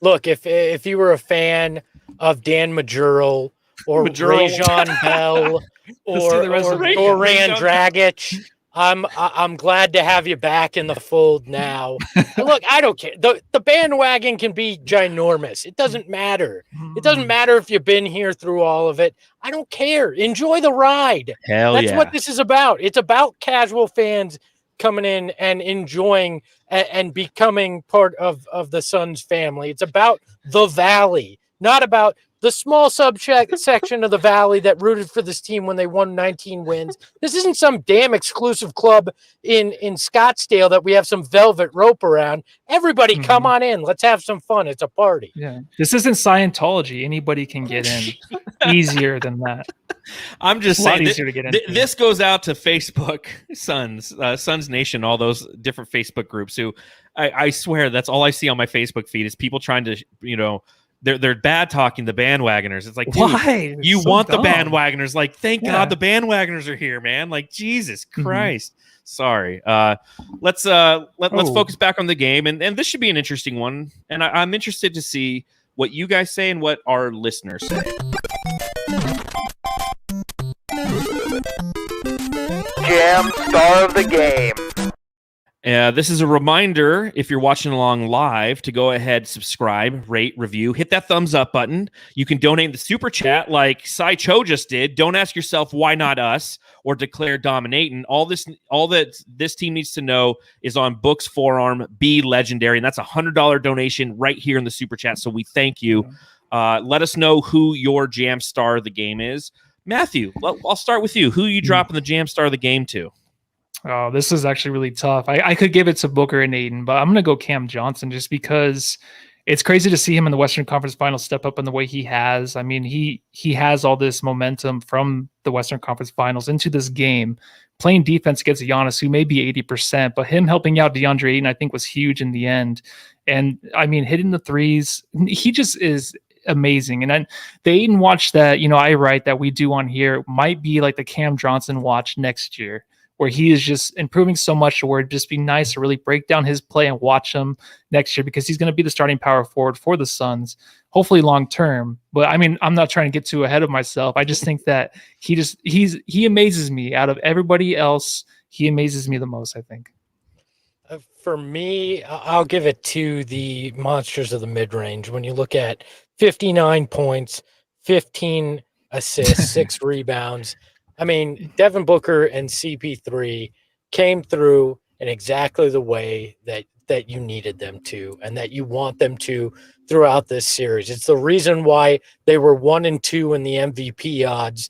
Look, if you were a fan of Dan Majurl or Rajon Bell or Goran Dragic, I'm glad to have you back in the fold now. Look, I don't care. The bandwagon can be ginormous. It doesn't matter. It doesn't matter if you've been here through all of it. I don't care. Enjoy the ride. That's what this is about. It's about casual fans coming in and enjoying and becoming part of the Suns family. It's about the Valley, not about the small subsection of the Valley that rooted for this team when they won 19 wins. This isn't some damn exclusive club in Scottsdale that we have some velvet rope around. Everybody come on in. Let's have some fun. It's a party. Yeah. This isn't Scientology. Anybody can get in. Easier than that. I'm just saying easier to get into. This goes out to Facebook, Suns Nation, all those different Facebook groups who I swear that's all I see on my Facebook feed is people trying to, they're bad talking the bandwagoners. It's like, dude, why? You want the bandwagoners? Like, thank God the bandwagoners are here, man. Like, Jesus Christ. Sorry. Let's focus back on the game, and this should be an interesting one. And I'm interested to see what you guys say and what our listeners say. Jam Star of the Game. This is a reminder, if you're watching along live, to go ahead, subscribe, rate, review, hit that thumbs up button. You can donate in the super chat like Sai Cho just did. Don't ask yourself, why not us, or declare dominating. All that this team needs to know is on Book's forearm, be legendary. And that's a $100 donation right here in the super chat. So we thank you. Let us know who your Jam Star of the Game is. Matthew, I'll start with you. Who are you dropping the Jam Star of the Game to? Oh, this is actually really tough. I could give it to Booker and Ayton, but I'm going to go Cam Johnson just because it's crazy to see him in the Western Conference Finals step up in the way he has. I mean, he has all this momentum from the Western Conference Finals into this game, playing defense against Giannis, who may be 80%, but him helping out DeAndre Ayton, I think, was huge in the end. And, I mean, hitting the threes, he just is amazing. And then the Ayton watch that, I write that we do on here might be like the Cam Johnson watch next year, where he is just improving so much to where it'd just be nice to really break down his play and watch him next year, because he's going to be the starting power forward for the Suns, hopefully long term. But I mean, I'm not trying to get too ahead of myself. I just think that he amazes me out of everybody else. He amazes me the most, I think. For me, I'll give it to the monsters of the mid-range. When you look at 59 points, 15 assists, 6 rebounds, I mean, Devin Booker and CP3 came through in exactly the way that you needed them to and that you want them to throughout this series. It's the reason why they were 1 and 2 in the MVP odds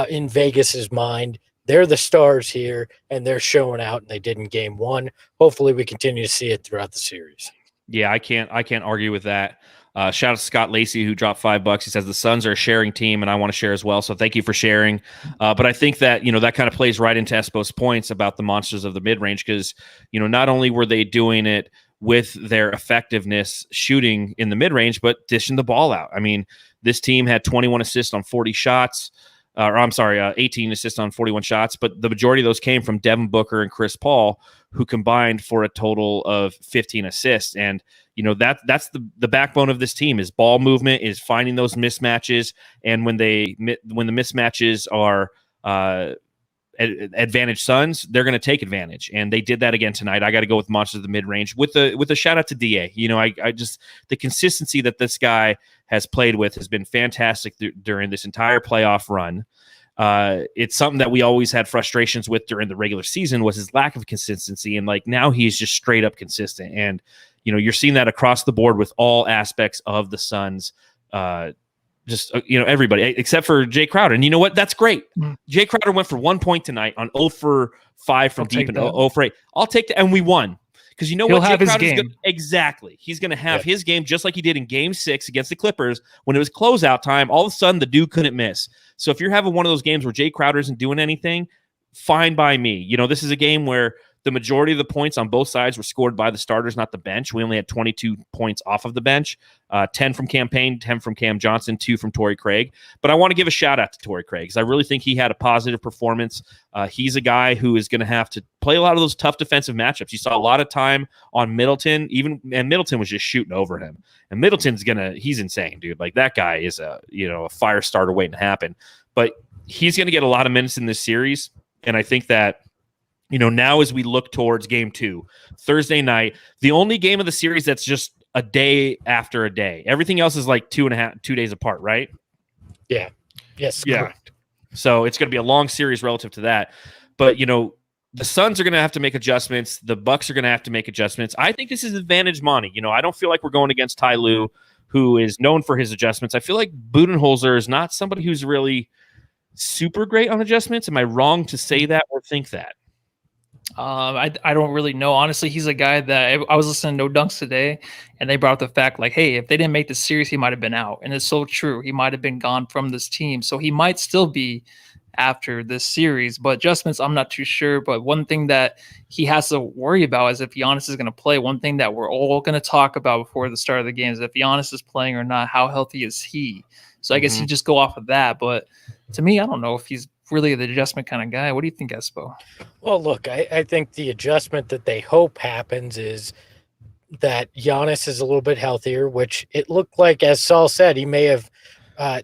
in Vegas's mind. They're the stars here, and they're showing out, and they did in game 1. Hopefully we continue to see it throughout the series. Yeah, I can't argue with that. Shout out to Scott Lacey, who dropped $5. He says the Suns are a sharing team, and I want to share as well. So thank you for sharing. But I think that, that kind of plays right into Espo's points about the monsters of the mid-range, because, not only were they doing it with their effectiveness shooting in the mid-range, but dishing the ball out. I mean, this team had 21 assists on 40 shots. 18 assists on 41 shots, but the majority of those came from Devin Booker and Chris Paul, who combined for a total of 15 assists. And, that's the backbone of this team is ball movement, is finding those mismatches. And when the mismatches are advantage Suns, they're going to take advantage. And they did that again tonight. I got to go with monsters of the mid-range with a shout out to DA. I just, the consistency that this guy has played with has been fantastic during this entire playoff run. It's something that we always had frustrations with during the regular season was his lack of consistency. And now he's just straight up consistent. And, you're seeing that across the board with all aspects of the Suns everybody except for Jay Crowder. And you know what? That's great. Mm. Jay Crowder went for 1 point tonight on 0 for 5 from I'll deep take and that. 0 for 8. I'll take that, and we won. Because you know He'll what? have Jay his Crowder's game. Exactly. He's going to have his game just like he did in Game 6 against the Clippers when it was closeout time. All of a sudden, the dude couldn't miss. So if you're having one of those games where Jay Crowder isn't doing anything, fine by me. This is a game where the majority of the points on both sides were scored by the starters, not the bench. We only had 22 points off of the bench, 10 from Cam Payne, 10 from Cam Johnson, 2 from Torrey Craig. But I want to give a shout out to Torrey Craig because I really think he had a positive performance. He's a guy who is going to have to play a lot of those tough defensive matchups. You saw a lot of time on Middleton, and Middleton was just shooting over him. And Middleton's he's insane, dude. Like that guy is a fire starter waiting to happen. But he's going to get a lot of minutes in this series. And I think that, now as we look towards game 2, Thursday night, the only game of the series that's just a day after a day. Everything else is like 2 days apart, right? Yeah. Yes. Yeah. Correct. So it's going to be a long series relative to that. But, the Suns are going to have to make adjustments. The Bucks are going to have to make adjustments. I think this is advantage Monty. I don't feel like we're going against Ty Lue, who is known for his adjustments. I feel like Budenholzer is not somebody who's really super great on adjustments. Am I wrong to say that or think that? I don't really know. Honestly, he's a guy that I was listening to No Dunks today, and they brought up the fact like, hey, if they didn't make the series, he might have been out. And it's so true. He might have been gone from this team. So he might still be after this series. But adjustments, I'm not too sure. But one thing that he has to worry about is if Giannis is going to play. One thing that we're all going to talk about before the start of the game is if Giannis is playing or not, how healthy is he? So I guess you just go off of that. But to me, I don't know if he's really the adjustment kind of guy. What do you think, Espo? Well, look, I think the adjustment that they hope happens is that Giannis is a little bit healthier, which it looked like, as Saul said, he may have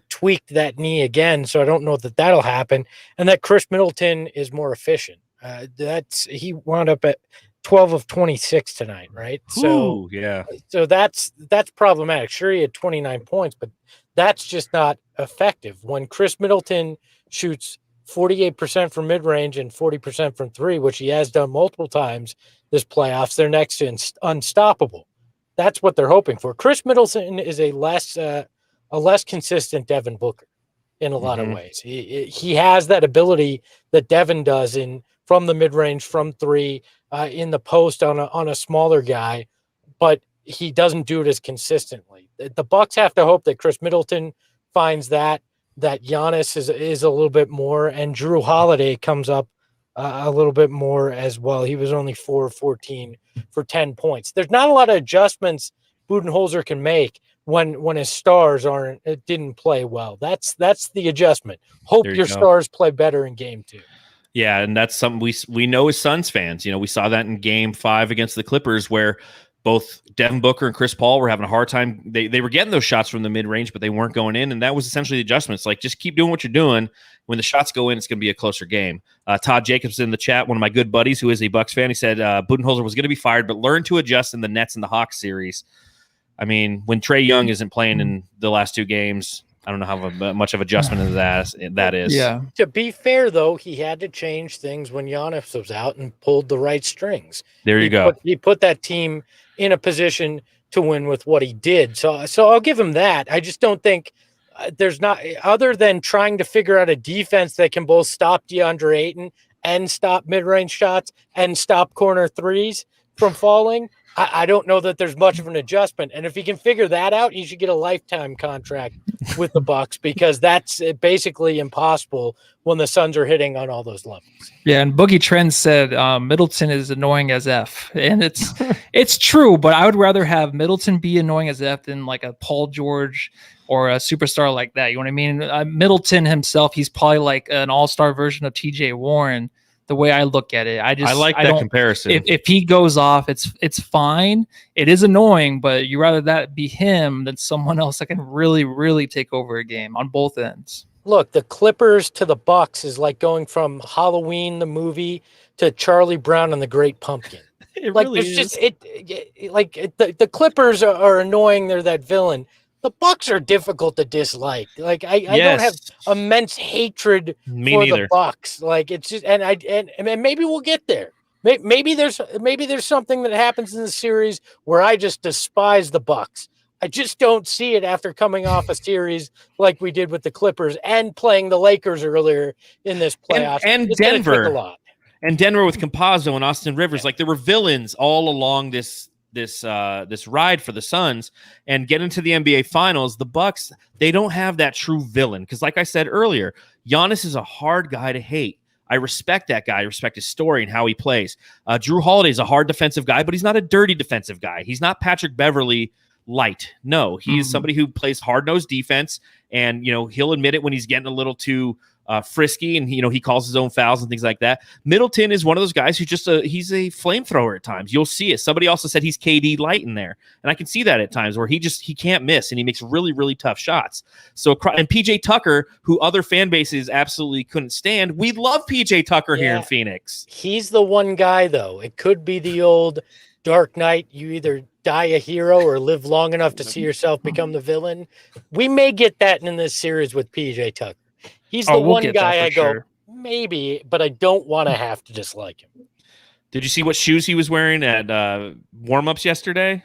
tweaked that knee again. So I don't know that that'll happen. And that Chris Middleton is more efficient. He wound up at 12 of 26 tonight, right? Ooh, yeah. So that's problematic. Sure, he had 29 points, but that's just not effective. When Chris Middleton shoots 48% from mid-range and 40% from 3, which he has done multiple times this playoffs, they're next to unstoppable. That's what they're hoping for. Chris Middleton is a less consistent Devin Booker in a lot of ways. He has that ability that Devin does from the mid-range, from 3, in the post on a smaller guy, but he doesn't do it as consistently. The Bucks have to hope that Chris Middleton finds that Giannis is a little bit more, and Drew Holiday comes up a little bit more as well. He was only 4 of 14 for 10 points. There's not a lot of adjustments Budenholzer can make when his stars didn't play well. That's the adjustment. Hope your stars play better in game 2. Yeah, and that's something we know as Suns fans. We saw that in game 5 against the Clippers where both Devin Booker and Chris Paul were having a hard time. They were getting those shots from the mid-range, but they weren't going in, and that was essentially the adjustments. Like, just keep doing what you're doing. When the shots go in, it's going to be a closer game. Todd Jacobs in the chat, one of my good buddies who is a Bucks fan, he said Budenholzer was going to be fired, but learn to adjust in the Nets and the Hawks series. I mean, when Trae Young isn't playing in the last 2 games, I don't know how much of adjustment in that is. Yeah. To be fair, though, he had to change things when Giannis was out and pulled the right strings. There you go. He put that team in a position to win with what he did. So I'll give him that. I just don't think there's not, other than trying to figure out a defense that can both stop DeAndre Ayton and stop mid-range shots and stop corner threes from falling. I don't know that there's much of an adjustment. And if he can figure that out, he should get a lifetime contract with the Bucks, because that's basically impossible when the Suns are hitting on all those levels. Yeah, and Boogie Trend said Middleton is annoying as F. And it's true, but I would rather have Middleton be annoying as F than like a Paul George or a superstar like that. You know what I mean? Middleton himself, he's probably like an all-star version of TJ Warren. The way I look at it, I like that comparison. If he goes off, it's fine. It is annoying, but you rather that be him than someone else that can really, really take over a game on both ends. Look, the Clippers to the Bucks is like going from Halloween the movie to Charlie Brown and the Great Pumpkin. It like really there's is. The Clippers are annoying. They're that villain. The Bucks are difficult to dislike. Like I don't have immense hatred for the Bucks. Like it's just, and maybe we'll get there. Maybe there's something that happens in the series where I just despise the Bucks. I just don't see it after coming off a series like we did with the Clippers and playing the Lakers earlier in this playoffs. And it's gonna take Denver. a lot. And Denver with Campazzo and Austin Rivers, like there were villains all along this ride for the Suns, and get into the NBA Finals. The Bucks, they don't have that true villain because, like I said earlier, Giannis is a hard guy to hate. I respect that guy. I respect his story and how he plays. Drew Holiday is a hard defensive guy, but he's not a dirty defensive guy. He's not Patrick Beverley light. No, he's somebody who plays hard-nosed defense, and he'll admit it when he's getting a little too frisky, and he calls his own fouls and things like that. Middleton is one of those guys who he's a flamethrower at times. You'll see it. Somebody also said he's KD light in there, and I can see that at times where he can't miss, and he makes really, really tough shots. So, and PJ Tucker, who other fan bases absolutely couldn't stand, we love PJ Tucker here in Phoenix. He's the one guy, though. It could be the old Dark Knight. You either die a hero or live long enough to see yourself become the villain. We may get that in this series with PJ Tucker. He's the one guy I go, maybe, but I don't want to have to dislike him. Did you see what shoes he was wearing at warm-ups yesterday?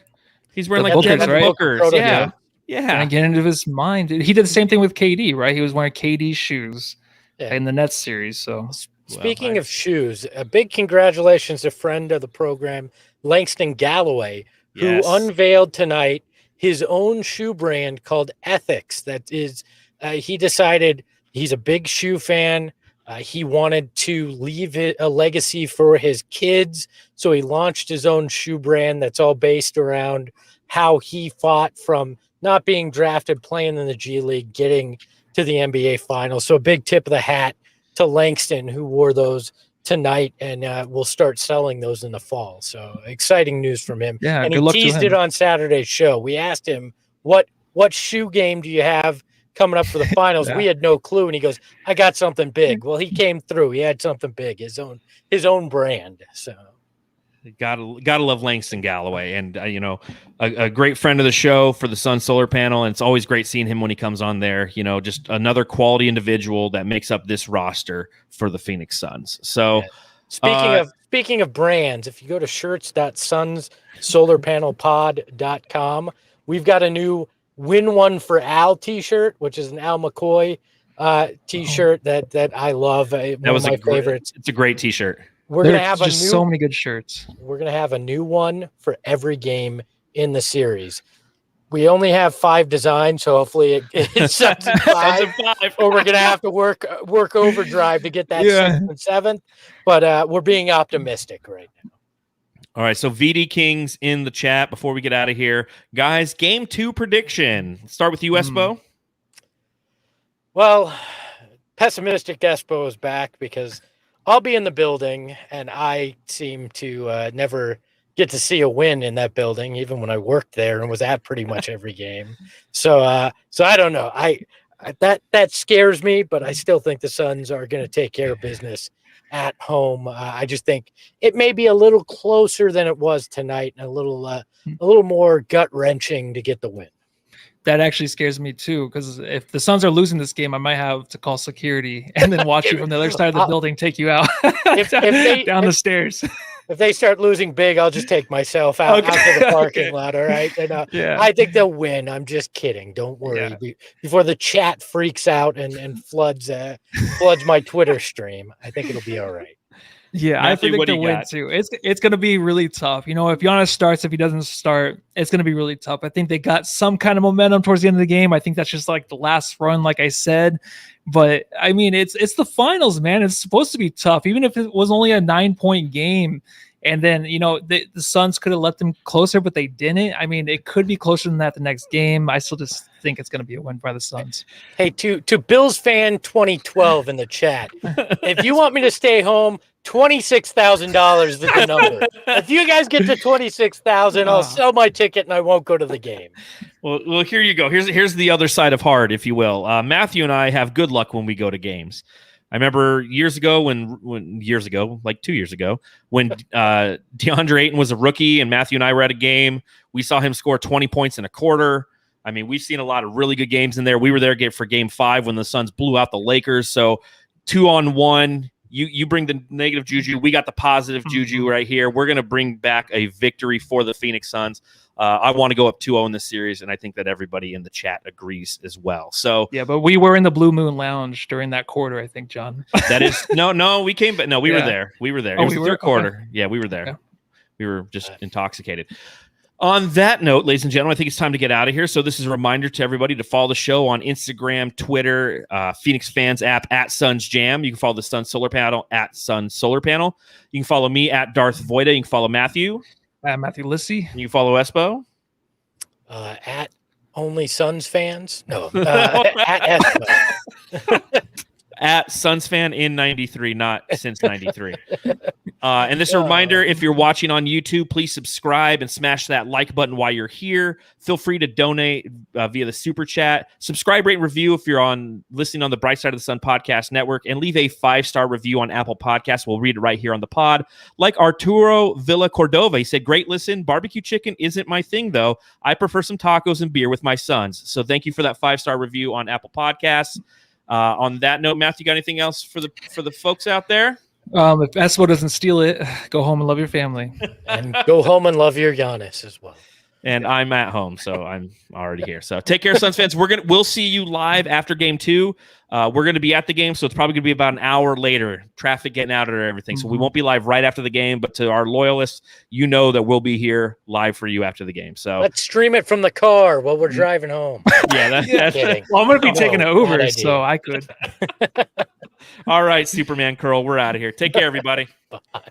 He's wearing like Booker's, right? Bookers. Yeah. And get into his mind. He did the same thing with KD, right? He was wearing KD shoes in the Nets series. So, speaking of shoes, a big congratulations to friend of the program, Langston Galloway, who unveiled tonight his own shoe brand called Ethics. That is, he decided he's a big shoe fan. He wanted to leave a legacy for his kids. So he launched his own shoe brand that's all based around how he fought from not being drafted, playing in the G League, getting to the NBA Finals. So a big tip of the hat to Langston, who wore those tonight, and we'll start selling those in the fall. So exciting news from him. Yeah, and he teased it on Saturday's show. We asked him, what shoe game do you have coming up for the finals? We had no clue, and he goes, I got something big. Well, he came through. He had something big, his own brand. So gotta love Langston Galloway, and a great friend of the show for the Sun Solar Panel, and it's always great seeing him when he comes on there. Just another quality individual that makes up this roster for the Phoenix Suns. So speaking of brands, if you go to shirts.sunssolarpanelpod.com, we've got a new Win One for Al t-shirt, which is an Al McCoy t-shirt that I love. One of my favorites. It's a great t-shirt. We're going to have so many good shirts. We're going to have a new one for every game in the series. We only have 5 designs, so hopefully it's 5. Or we're going to have to work overdrive to get that 6th and 7th. But we're being optimistic right now. All right, so VD Kings in the chat before we get out of here. Guys, Game 2 prediction. Let's start with you, Espo. Well, pessimistic Espo is back because I'll be in the building, and I seem to never get to see a win in that building, even when I worked there and was at pretty much every game. So I don't know. That scares me, but I still think the Suns are going to take care of business at home. I just think it may be a little closer than it was tonight, and a little more gut-wrenching to get the win. That actually scares me too, because if the Suns are losing this game, I might have to call security and then watch you from the other side of the building take you out down the stairs. If they start losing big, I'll just take myself out to the parking lot. All right. And, I think they'll win. I'm just kidding. Don't worry. Yeah. Before the chat freaks out and floods my Twitter stream, I think it'll be all right. Yeah, Matthew, I predict they'll win too. It's going to be really tough. If Giannis starts, if he doesn't start, it's going to be really tough. I think they got some kind of momentum towards the end of the game. I think that's just like the last run, like I said. But I mean, it's the finals, man. It's supposed to be tough, even if it was only a 9-point game. And then, the Suns could have let them closer, but they didn't. I mean, it could be closer than that the next game. I still just think it's going to be a win by the Suns. Hey, to Bills fan 2012 in the chat, if you want me to stay home, $26,000 is the number. If you guys get to 26,000, I'll sell my ticket and I won't go to the game. Well, here you go. Here's the other side of hard, if you will. Matthew and I have good luck when we go to games. I remember years ago, like 2 years ago, when DeAndre Ayton was a rookie and Matthew and I were at a game, we saw him score 20 points in a quarter. I mean, we've seen a lot of really good games in there. We were there for Game 5 when the Suns blew out the Lakers. So 2-on-1, You bring the negative juju. We got the positive juju right here. We're going to bring back a victory for the Phoenix Suns. I want to go up 2-0 in this series, and I think that everybody in the chat agrees as well. So yeah, but we were in the Blue Moon Lounge during that quarter, I think, John. that is no, we came, but no, we were there. We were there. Oh, It was we the were? third quarter. Okay. Yeah, we were there. Okay. We were just intoxicated. On that note, ladies and gentlemen, I think it's time to get out of here. So this is a reminder to everybody to follow the show on Instagram, Twitter, Phoenix Fans app at Suns Jam. You can follow the Suns Solar Panel at Suns Solar Panel. You can follow me at Darth Voida. You can follow Matthew. Matthew Lissy. You can follow Espo. At Only Suns Fans? No. At Espo. At Suns Fan in 93, not since 93. And this is a reminder, if you're watching on YouTube, please subscribe and smash that like button while you're here. Feel free to donate via the super chat. Subscribe, rate, and review if you're listening on the Bright Side of the Sun podcast network, and leave a 5-star review on Apple Podcasts. We'll read it right here on the pod. Like Arturo Villa Cordova, he said, great listen. Barbecue chicken isn't my thing, though. I prefer some tacos and beer with my sons. So thank you for that 5-star review on Apple Podcasts. On that note, Matthew, got anything else for the folks out there? If Espo doesn't steal it, go home and love your family. And go home and love your Giannis as well. And I'm at home, so I'm already here. So take care, Suns fans. We'll see you live after game 2. We're gonna be at the game, so it's probably gonna be about an hour later. Traffic getting out and everything, so we won't be live right after the game. But to our loyalists, you know that we'll be here live for you after the game. So let's stream it from the car while we're driving home. Yeah, that's kidding. Well, I'm gonna be taking an Uber, bad idea. so I could. all right. Superman Curl, we're out of here. Take care, everybody. Bye.